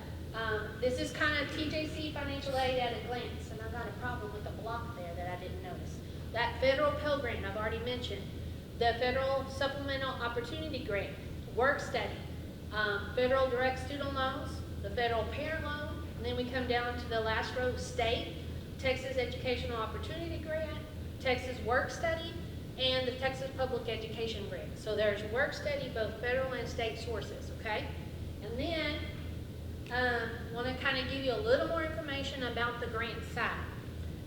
this is kind of TJC financial aid at a glance, and I've got a problem with the block there that I didn't notice. That federal Pell Grant I've already mentioned, the federal supplemental opportunity grant, work study, federal direct student loans, the federal parent loan, and then we come down to the last row, state, Texas Educational Opportunity Grant, Texas Work Study, and the Texas Public Education Grant. So there's work study, both federal and state sources, okay? And then, want to kind of give you a little more information about the grant side.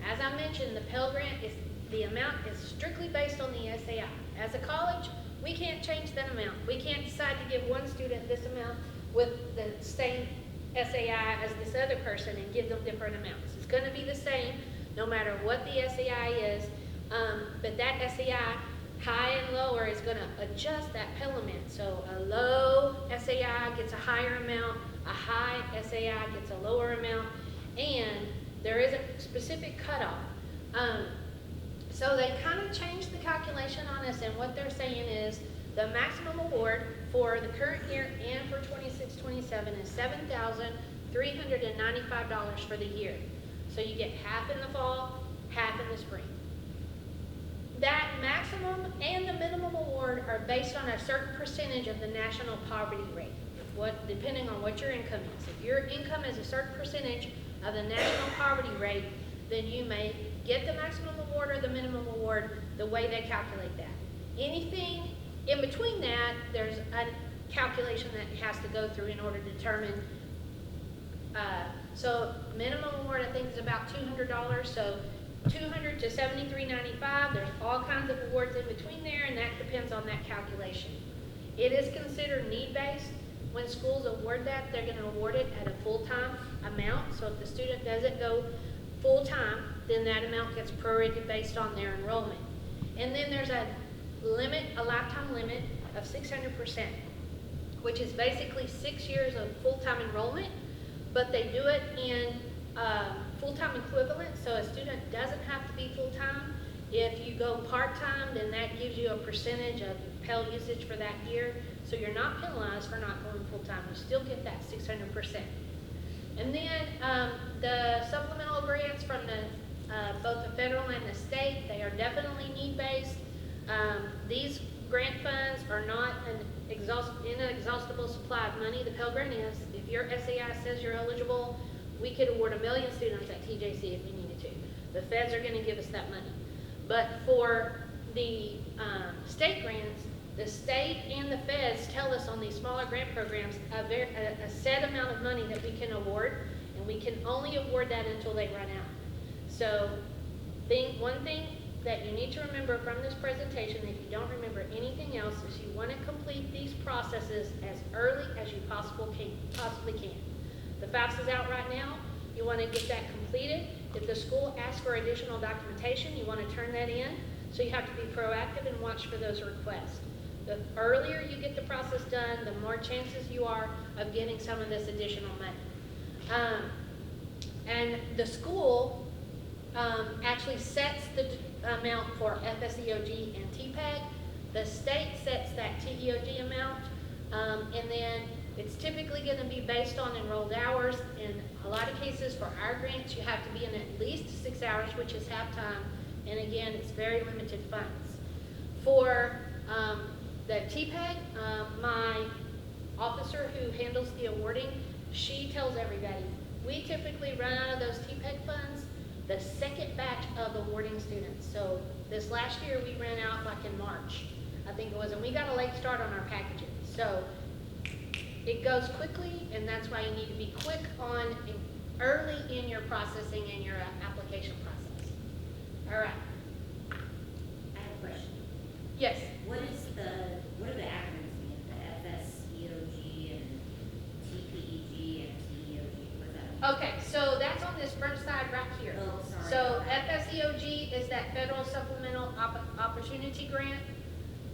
As I mentioned, the Pell Grant is, the amount is strictly based on the SAI. As a college, we can't change that amount. We can't decide to give one student this amount with the same SAI as this other person and give them different amounts. It's going to be the same no matter what the SAI is, but that SAI, high and lower, is going to adjust that Pell amount. So a low SAI gets a higher amount, a high SAI gets a lower amount, and there is a specific cutoff. So they kind of changed the calculation on us, and what they're saying is the maximum award for the current year and for 26-27 is $7,395 for the year. So you get half in the fall, half in the spring. That maximum and the minimum award are based on a certain percentage of the national poverty rate, depending on what your income is. If your income is a certain percentage of the national poverty rate, then you may get the maximum award or the minimum award the way they calculate that. Anything in between that, there's a calculation that has to go through in order to determine. So minimum award, I think, is about $200. So $200 to $73.95. There's all kinds of awards in between there, and that depends on that calculation. It is considered need-based. When schools award that, they're going to award it at a full-time amount. So if the student doesn't go full-time, then that amount gets prorated based on their enrollment. And then there's a limit, a lifetime limit of 600%, which is basically 6 years of full-time enrollment, but they do it in full-time equivalent, so a student doesn't have to be full-time. If you go part-time, then that gives you a percentage of Pell usage for that year, so you're not penalized for not going full-time. You still get that 600%. And then the supplemental grants from both the federal and the state, they are definitely need-based. These grant funds are not an inexhaustible supply of money. The Pell Grant is. If your SAI says you're eligible, we could award 1 million students at TJC if we needed to. The feds are going to give us that money. But for the state grants, the state and the feds tell us on these smaller grant programs a set amount of money that we can award, and we can only award that until they run out. So one thing that you need to remember from this presentation, if you don't remember anything else, is you want to complete these processes as early as you possibly can. The FAFSA is out right now. You want to get that completed If the school asks for additional documentation, you want to turn that in, so you have to be proactive and watch for those requests. The earlier you get the process done, the more chances you are of getting some of this additional money. And the school actually sets the amount for FSEOG and TPEG. The state sets that TEOG amount, and then it's typically going to be based on enrolled hours. In a lot of cases for our grants, you have to be in at least 6 hours, which is half time, and again, it's very limited funds. For the TPEG, my officer who handles the awarding, she tells everybody, we typically run out of those TPEG funds the second batch of awarding students. So this last year we ran out like in March, I think it was, and we got a late start on our packaging. So it goes quickly, and that's why you need to be quick on early in your processing and your application process. All right. I have a question. Yes. What are the acronyms mean? The FSEOG and TPEG and TEOG? What does that mean? Okay, so that's on this first side right here. Oh, sorry. So FSEOG is that Federal Supplemental Opportunity Grant,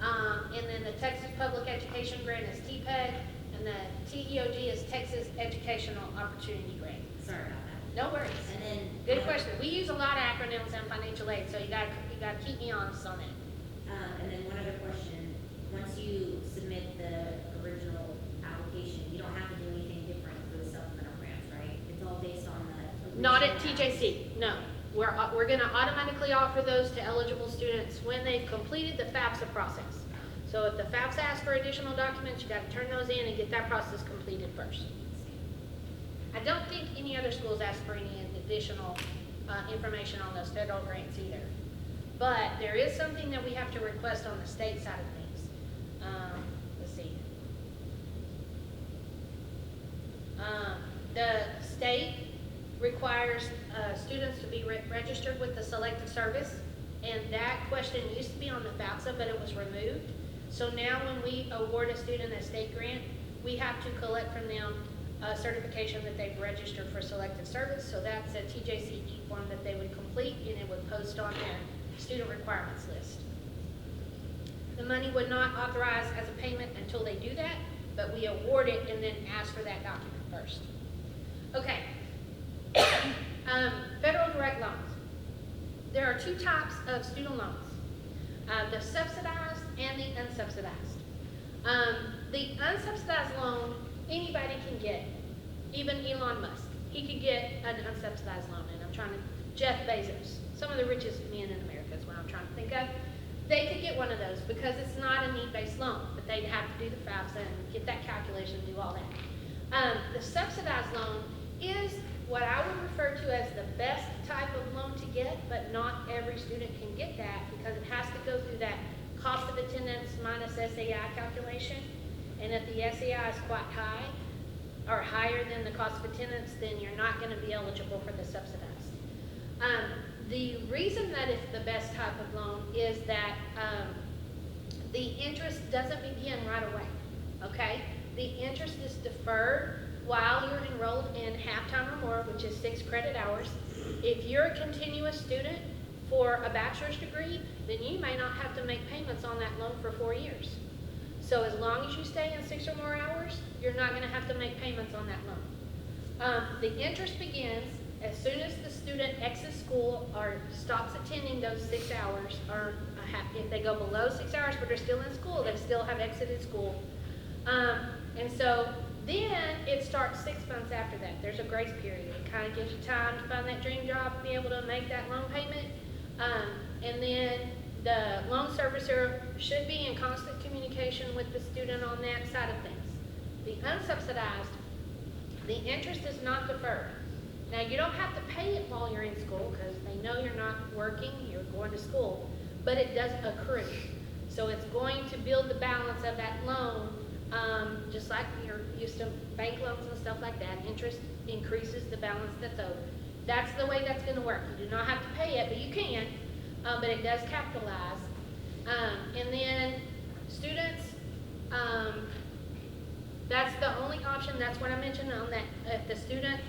and then the Texas Public Education Grant is TPEG, and the TEOG is Texas Educational Opportunity Grant. Sorry about that. No worries. And then Good question. We use a lot of acronyms in financial aid, so you gotta keep me honest on it. And then one other question. Once you submit the original application, you don't have to do anything different for the supplemental grants, right? It's all based on the original Not at application. TJC, no. We're gonna automatically offer those to eligible students when they've completed the FAFSA process. So if the FAFSA asks for additional documents, you gotta turn those in and get that process completed first. I don't think any other schools ask for any additional information on those federal grants either. But there is something that we have to request on the state side of things. Let's see. The state requires students to be registered with the selective service, and that question used to be on the FAFSA, but it was removed. So now when we award a student a state grant, we have to collect from them a certification that they've registered for selective service. So that's a TJCE form that they would complete, and it would post on their student requirements list. The money would not authorize as a payment until they do that, but we award it and then ask for that document first. Okay. Federal direct loans. There are two types of student loans, the subsidized and the unsubsidized. The unsubsidized loan, anybody can get, even Elon Musk. He could get an unsubsidized loan, and Jeff Bezos, some of the richest men in America is what I'm trying to think of. They could get one of those because it's not a need-based loan, but they'd have to do the FAFSA and get that calculation and do all that. The subsidized loan is what I would refer to as the best type of loan to get, but not every student can get that because it has to go through that cost of attendance minus SAI calculation. And if the SAI is quite high or higher than the cost of attendance, then you're not going to be eligible for the subsidized. The reason that it's the best type of loan is that the interest doesn't begin right away, okay? The interest is deferred while you're enrolled in half-time or more, which is 6 credit hours. If you're a continuous student for a bachelor's degree, then you may not have to make payments on that loan for 4 years. So as long as you stay in 6 or more hours, you're not going to have to make payments on that loan. The interest begins as soon as the student exits school or stops attending those 6 hours, or if they go below 6 hours but are still in school, they still have exited school. And so then it starts 6 months after that. There's a grace period. It kind of gives you time to find that dream job and be able to make that loan payment. And then the loan servicer should be in constant communication with the student on that side of things. The unsubsidized, the interest is not deferred. Now, you don't have to pay it while you're in school because they know you're not working, you're going to school, but it does accrue. So it's going to build the balance of that loan, just like you're used to bank loans and stuff like that. Interest increases the balance that's owed. That's the way that's going to work. You do not have to pay it, but you can, but it does capitalize. And then students, that's the only option. That's what I mentioned on that. If the student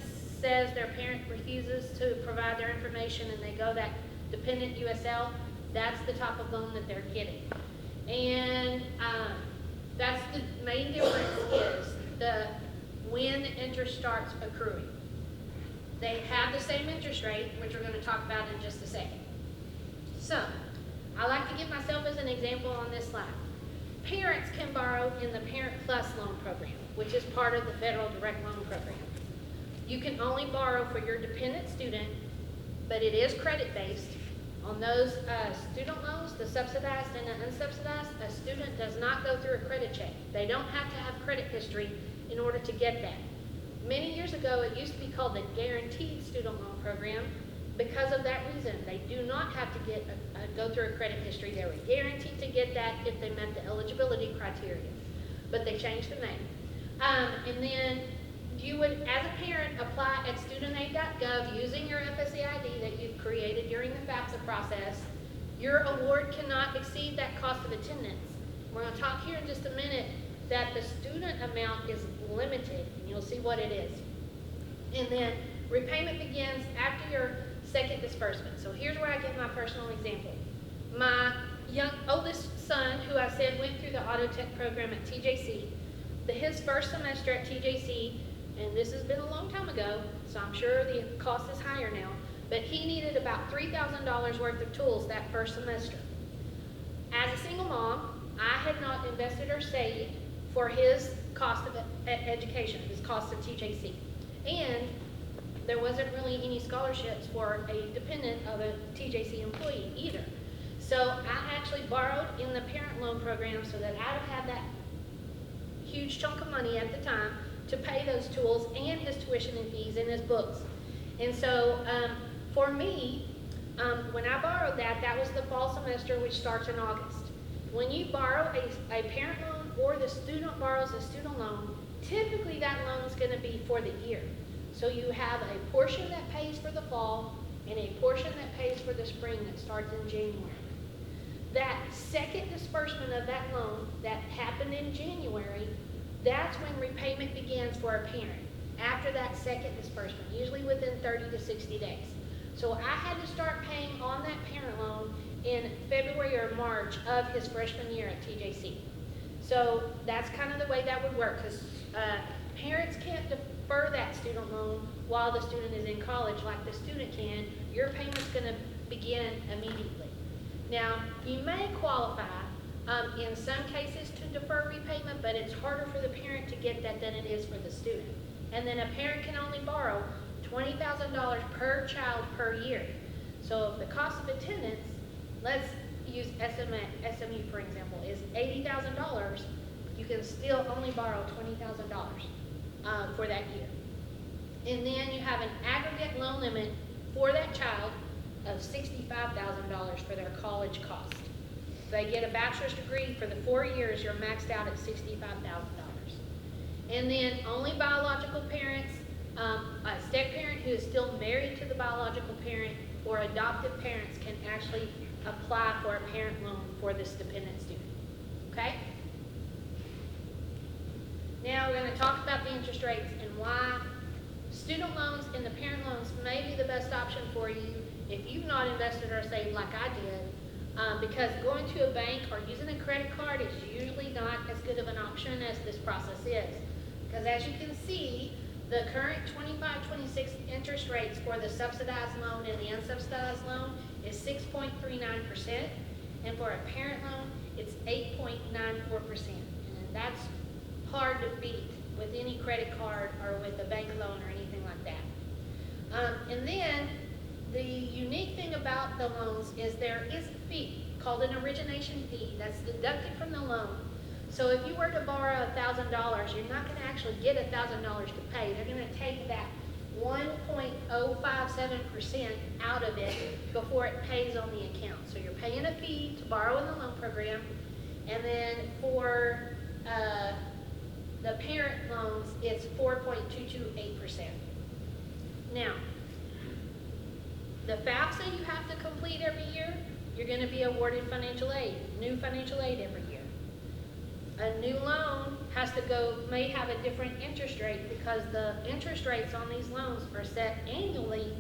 says their parent refuses to provide their information and they go that dependent USL, that's the type of loan that they're getting. And that's the main difference is when interest starts accruing. They have the same interest rate, which we're going to talk about in just a second. So, I like to give myself as an example on this slide. Parents can borrow in the Parent Plus loan program, which is part of the federal direct loan program. You can only borrow for your dependent student, but it is credit-based. On those student loans, the subsidized and the unsubsidized, a student does not go through a credit check. They don't have to have credit history in order to get that. Many years ago, it used to be called the Guaranteed Student Loan Program. Because of that reason, they do not have to go through a credit history. They were guaranteed to get that if they met the eligibility criteria. But they changed the name. And then you would, as a parent, apply at studentaid.gov using your FSA ID that you've created during the FAFSA process. Your award cannot exceed that cost of attendance. We're going to talk here in just a minute that the student amount is limited, and you'll see what it is. And then repayment begins after your second disbursement. So here's where I give my personal example. My oldest son, who I said went through the auto tech program at TJC, his first semester at TJC, and this has been a long time ago, so I'm sure the cost is higher now, but he needed about $3,000 worth of tools that first semester. As a single mom, I had not invested or saved for his cost of education, his cost of TJC. And there wasn't really any scholarships for a dependent of a TJC employee either. So I actually borrowed in the parent loan program so that I would have that huge chunk of money at the time to pay those tools and his tuition and fees and his books. And so for me, when I borrowed that was the fall semester, which starts in August. When you borrow a parent loan or the student borrows a student loan, typically that loan is going to be for the year. So you have a portion that pays for the fall and a portion that pays for the spring that starts in January. That second disbursement of that loan that happened in January, that's when repayment begins for a parent. After that second disbursement, usually within 30 to 60 days. So I had to start paying on that parent loan in February or March of his freshman year at TJC. So that's kind of the way that would work, because parents can't defer that student loan while the student is in college like the student can. Your payment's going to begin immediately. Now, you may qualify in some cases to defer repayment, but it's harder for the parent to get that than it is for the student. And then a parent can only borrow $20,000 per child per year. So if the cost of attendance, let's use SMU for example, is $80,000, you can still only borrow $20,000 for that year. And then you have an aggregate loan limit for that child of $65,000 for their college cost. If they get a bachelor's degree for the 4 years, you're maxed out at $65,000. And then only biological parents, a step parent who is still married to the biological parent, or adoptive parents can actually apply for a parent loan for this dependent student. Okay? Now we're going to talk about the interest rates and why student loans and the parent loans may be the best option for you if you've not invested or saved like I did, because going to a bank or using a credit card is usually not as good of an option as this process is. Because as you can see, the current 25-26 interest rates for the subsidized loan and the unsubsidized loan is 6.39%, and for a parent loan, it's 8.94%. And that's hard to beat with any credit card or with a bank loan or anything like that. And then the unique thing about the loans is there is a fee called an origination fee that's deducted from the loan. So if you were to borrow $1,000, you're not going to actually get $1,000 to pay. They're going to take that 1.057% out of it before it pays on the account. So you're paying a fee to borrow in the loan program, and then for the parent loans, it's 4.228%. Now, the FAFSA you have to complete every year, you're going to be awarded financial aid, new financial aid every year. A new loan may have a different interest rate because the interest rates on these loans are set annually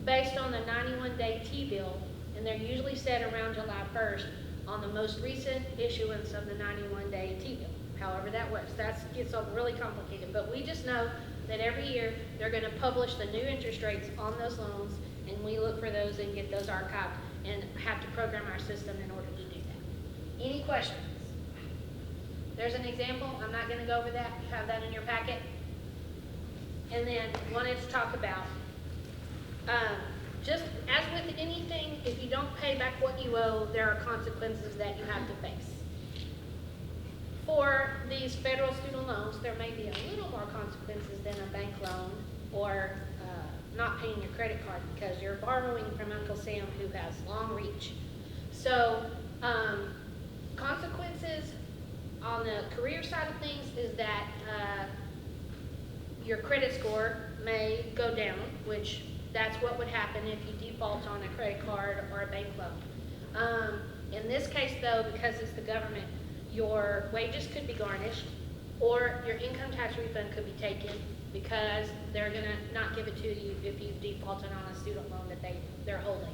based on the 91-day T-bill, and they're usually set around July 1st on the most recent issuance of the 91-day T-bill. However that works, that gets really complicated, but we just know that every year they're going to publish the new interest rates on those loans, and we look for those and get those archived and have to program our system in order to do that. Any questions? There's an example. I'm not going to go over that. You have that in your packet. And then wanted to talk about, just as with anything, if you don't pay back what you owe, there are consequences that you have to face. For these federal student loans, there may be a little more consequences than a bank loan or not paying your credit card because you're borrowing from Uncle Sam who has long reach. So consequences on the career side of things is that your credit score may go down, which that's what would happen if you default on a credit card or a bank loan. In this case though, because it's the government, your wages could be garnished or your income tax refund could be taken because they're going to not give it to you if you've defaulted on a student loan that they're holding.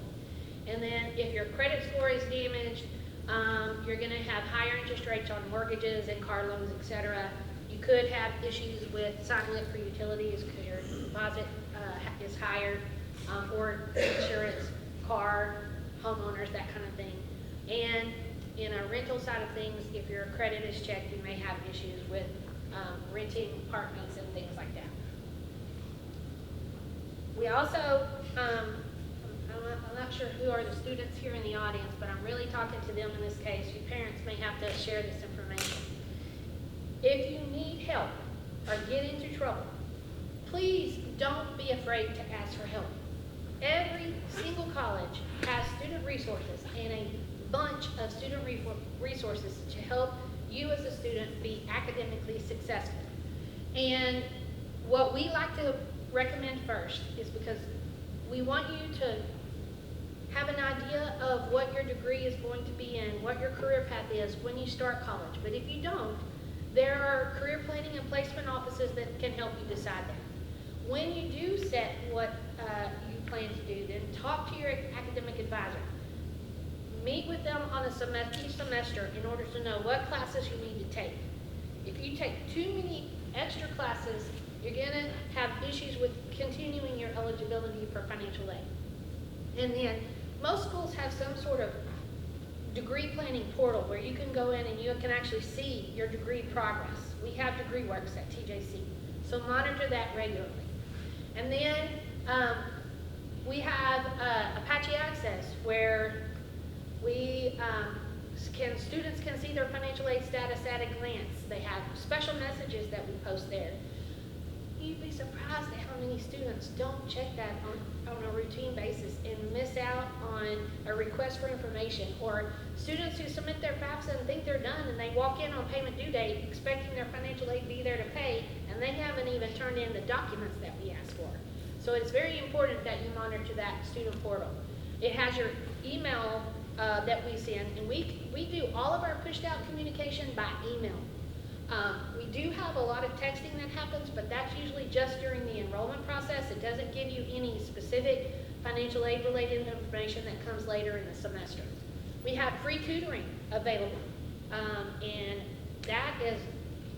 And then if your credit score is damaged, you're going to have higher interest rates on mortgages and car loans, etc. You could have issues with signing up for utilities because your deposit is higher, or insurance, car, homeowners, that kind of thing. And in a rental side of things, if your credit is checked, you may have issues with renting apartments and things like that. We also, I'm not sure who are the students here in the audience, but I'm really talking to them in this case. You parents may have to share this information. If you need help or get into trouble, please don't be afraid to ask for help. Every single college has student resources and a bunch of student resources to help you as a student be academically successful. And what we like to recommend first is because we want you to have an idea of what your degree is going to be in, what your career path is when you start college. But if you don't, there are career planning and placement offices that can help you decide that. When you do set what you plan to do, then talk to your academic advisor. Meet with them on each semester in order to know what classes you need to take. If you take too many extra classes, you're going to have issues with continuing your eligibility for financial aid. And then most schools have some sort of degree planning portal where you can go in and you can actually see your degree progress. We have degree works at TJC, so monitor that regularly. And then we have Apache Access where students can see their financial aid status at a glance. They have special messages that we post there. You'd be surprised at how many students don't check that on a routine basis and miss out on a request for information, or students who submit their FAFSA and think they're done and they walk in on payment due date expecting their financial aid to be there to pay, and they haven't even turned in the documents that we asked for. So it's very important that you monitor that student portal. It has your email that we send, and we do all of our pushed out communication by email. We do have a lot of texting that happens, but that's usually just during the enrollment process. It doesn't give you any specific financial aid related information that comes later in the semester. We have free tutoring available, and that is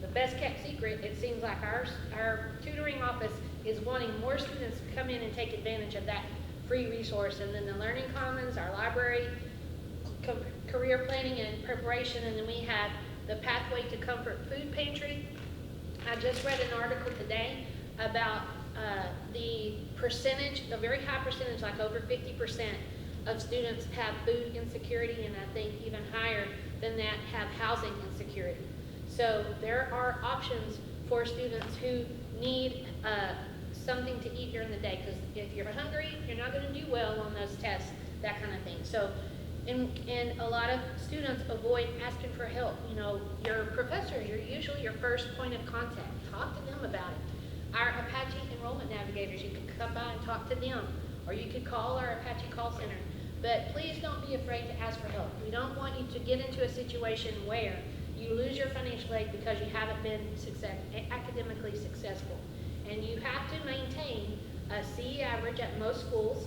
the best kept secret. It seems like our tutoring office is wanting more students to come in and take advantage of that free resource. And then the Learning Commons, our library, career planning and preparation, and then we have the Pathway to Comfort Food Pantry. I just read an article today about the percentage, a very high percentage, like over 50% of students have food insecurity, and I think even higher than that have housing insecurity. So there are options for students who need something to eat during the day, because if you're hungry, you're not going to do well on those tests, that kind of thing. So, and a lot of students avoid asking for help. You know, your professors, you're usually your first point of contact. Talk to them about it. Our Apache enrollment navigators, you can come by and talk to them, or you could call our Apache call center. But please don't be afraid to ask for help. We don't want you to get into a situation where you lose your financial aid because you haven't been academically successful. And you have to maintain a CE average at most schools,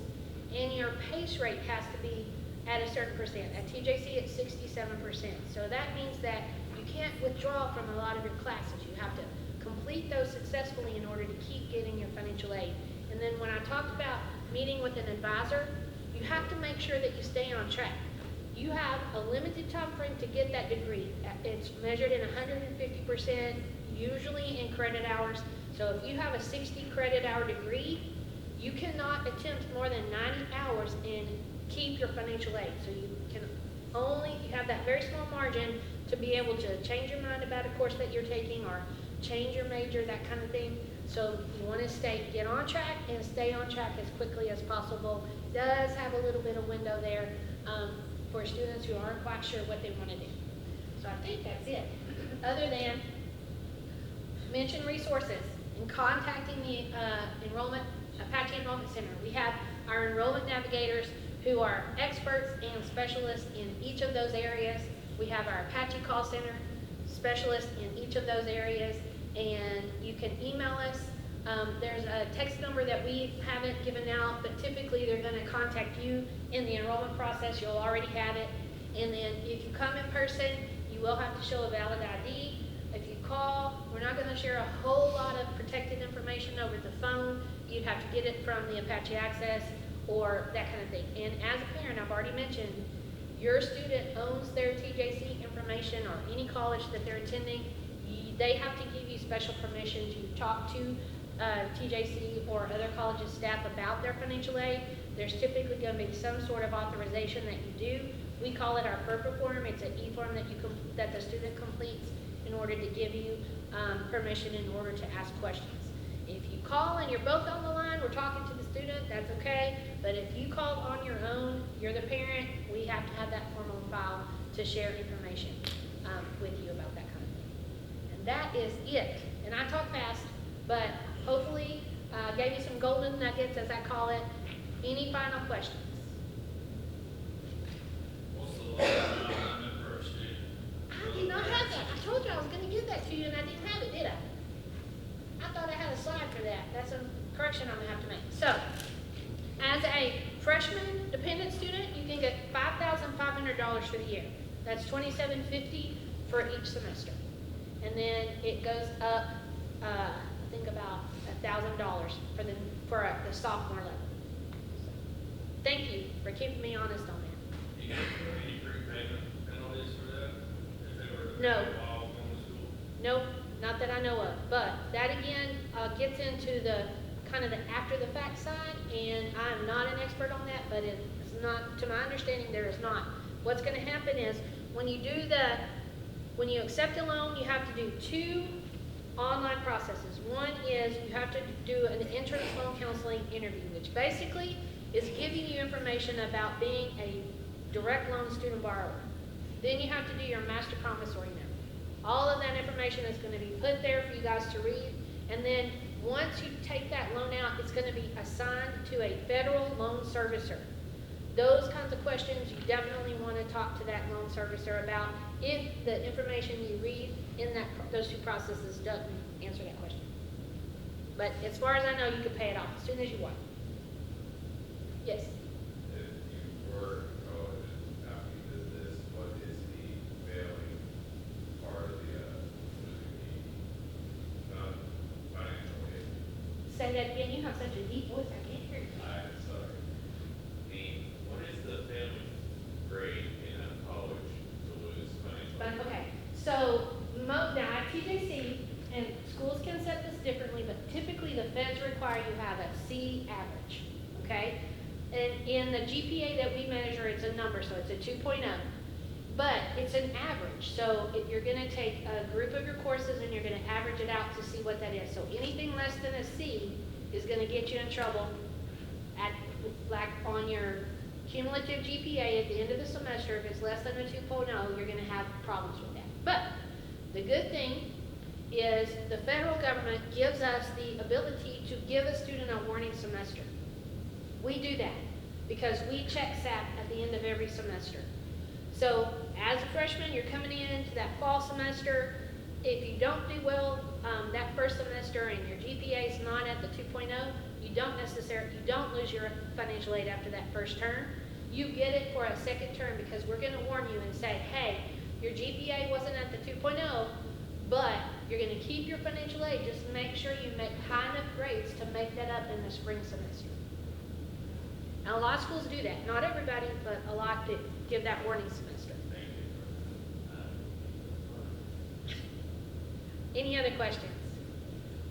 and your PACE rate has to be at a certain percent. At TJC, it's 67%. So that means that you can't withdraw from a lot of your classes. You have to complete those successfully in order to keep getting your financial aid. And then when I talked about meeting with an advisor, you have to make sure that you stay on track. You have a limited time frame to get that degree. It's measured in 150%, usually in credit hours. So if you have a 60 credit hour degree, you cannot attempt more than 90 hours and keep your financial aid. So you have that very small margin to be able to change your mind about a course that you're taking or change your major, that kind of thing. So you want to get on track and stay on track as quickly as possible. It does have a little bit of window there for students who aren't quite sure what they want to do. So I think that's it. Other than mention resources and contacting the Apache Enrollment Center. We have our enrollment navigators who are experts and specialists in each of those areas. We have our Apache call center specialists in each of those areas, and you can email us. There's a text number that we haven't given out, but typically they're going to contact you in the enrollment process. You'll already have it. And then if you come in person, you will have to show a valid ID. If you call, we're not going to share a whole lot of protected information over the phone. You'd have to get it from the Apache Access or that kind of thing. And as a parent, I've already mentioned, your student owns their TJC information or any college that they're attending. They have to give you special permission to talk to TJC or other colleges' staff about their financial aid. There's typically going to be some sort of authorization that you do. We call it our FERPA form. It's an e-form that the student completes in order to give you permission in order to ask questions. If you call and you're both on the line, we're talking to the student, that's okay. But if you call on your own, you're the parent, we have to have that form on file to share information with you about that kind of thing. And that is it. And I talk fast, but hopefully gave you some golden nuggets, as I call it. Any final questions? What's the last limit for a student? I did not have that. I told you I was going to give that to you, and I didn't have it, did I? I thought I had a slide for that. That's a correction I'm going to have to make. So, as a freshman dependent student, you can get $5,500 for the year. That's $2,750 for each semester. And then it goes up, I think about $1,000 for the sophomore level. Thank you for keeping me honest on that. You get any prepayment penalties for that? If they were to No. pay while going to school? Nope, not that I know of. But that again gets into the kind of the after the fact side, and I'm not an expert on that, but it's not, to my understanding, there is not. What's going to happen is when you accept a loan, you have to do 2 online processes. One is you have to do an entrance loan counseling interview, which basically is giving you information about being a direct loan student borrower. Then you have to do your master promissory note. All of that information is going to be put there for you guys to read. And then once you take that loan out, it's going to be assigned to a federal loan servicer. Those kinds of questions you definitely want to talk to that loan servicer about if the information you read in those 2 processes doesn't answer that question. But as far as I know, you can pay it off as soon as you want. Yes? If you were to go after this, what is the failing part of the financial aid? Say that again. You have such a deep voice, I can't hear you. I'm sorry. What is the failing grade in a college to lose financial aid? Okay, so now at TJC, and schools can set this differently, but typically the feds require you have a C average, okay? And in the GPA that we measure, it's a number, so it's a 2.0. But it's an average, so you're going to take a group of your courses and you're going to average it out to see what that is. So anything less than a C is going to get you in trouble on your cumulative GPA at the end of the semester. If it's less than a 2.0, you're going to have problems with that. But the good thing is the federal government gives us the ability to give a student a warning semester. We do that because we check SAP at the end of every semester. So as a freshman, you're coming into that fall semester. If you don't do well that first semester and your GPA is not at the 2.0, you don't lose your financial aid after that first term. You get it for a second term because we're going to warn you and say, hey, your GPA wasn't at the 2.0, but you're going to keep your financial aid. Just make sure you make high enough grades to make that up in the spring semester. Now, a lot of schools do that. Not everybody, but a lot do give that warning semester. Thank you. Any other questions?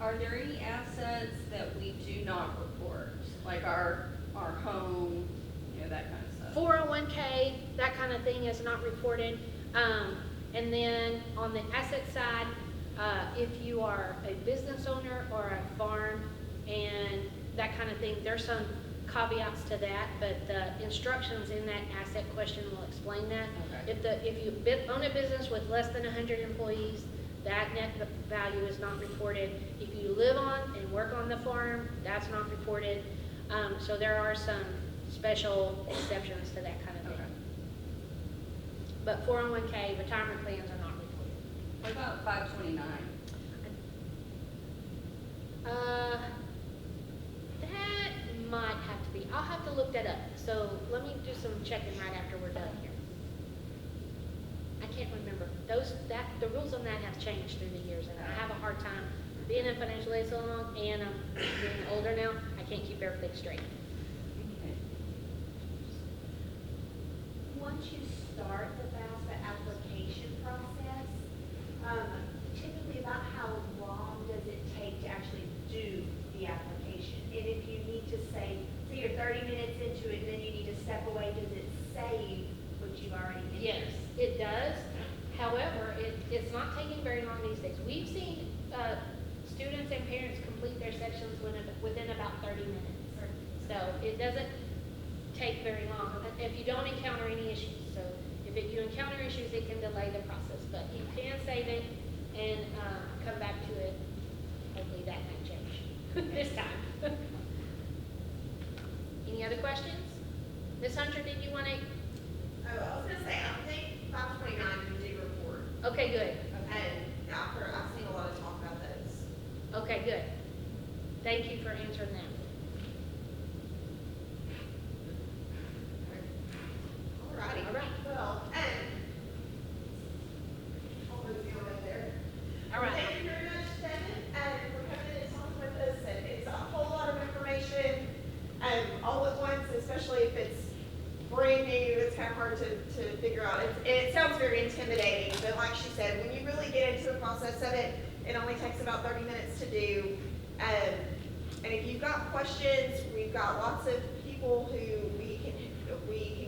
Are there any assets that we do not report? Like our home, that kind of stuff? 401k, that kind of thing is not reported. And then on the asset side, if you are a business owner or a farm and that kind of thing, there's some caveats to that, but the instructions in that asset question will explain that. Okay. If you own a business with less than 100 employees, that net value is not reported. If you live on and work on the farm, that's not reported. So there are some special exceptions to that kind of thing. Okay. But 401k, retirement plans are not reported. What about 529? That might have to be, I'll have to look that up. So let me do some checking right after we're done here. I can't remember. The rules on that have changed through the years, and I have a hard time being in financial aid so long, and I'm getting older now. I can't keep everything straight. Okay. Once you start the FAFSA application process, typically about how long does it take to actually do the application? And if you need to say you're 30 minutes into it, and then you need to step away, does it save what you've already entered? Yes, it does. However, it's not taking very long these days. We've seen students and parents complete their sections within about 30 minutes. So it doesn't take very long if you don't encounter any issues. So if you encounter issues, it can delay the process, but you can save it and come back to it. Hopefully that might change this time. Any other questions? Ms. Hunter, did you want to? Oh, I was gonna say, I think 529 we do report, Okay, good. and I've seen a lot of talk about those. Okay, good. Thank you for answering that. Alrighty. All right. Well, I'll move you over there. All right. Thank you very much, Devin, for coming in and talking with us, and it's a whole lot of information, all at once, especially if it's brand new, it's kind of hard to figure out. It sounds very intimidating, but like she said, when you really get into the process of it, it only takes about 30 minutes to do. And if you've got questions, we've got lots of people who we can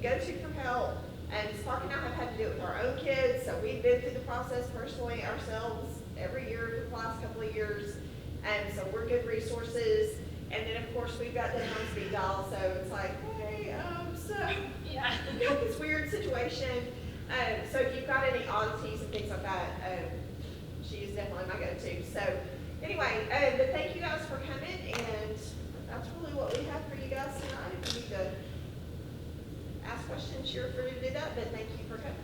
go to for help. And Spark and I have had to do it with our own kids, so we've been through the process personally ourselves every year for the last couple of years. And so we're good resources. And then of course we've got the home speed dial, so it's like, hey, so Yeah. we've got this weird situation. So if you've got any oddities and things like that, she is definitely my go-to. So anyway, but thank you guys for coming, and that's really what we have for you guys tonight. If you need to ask questions, you're free to do that, but thank you for coming.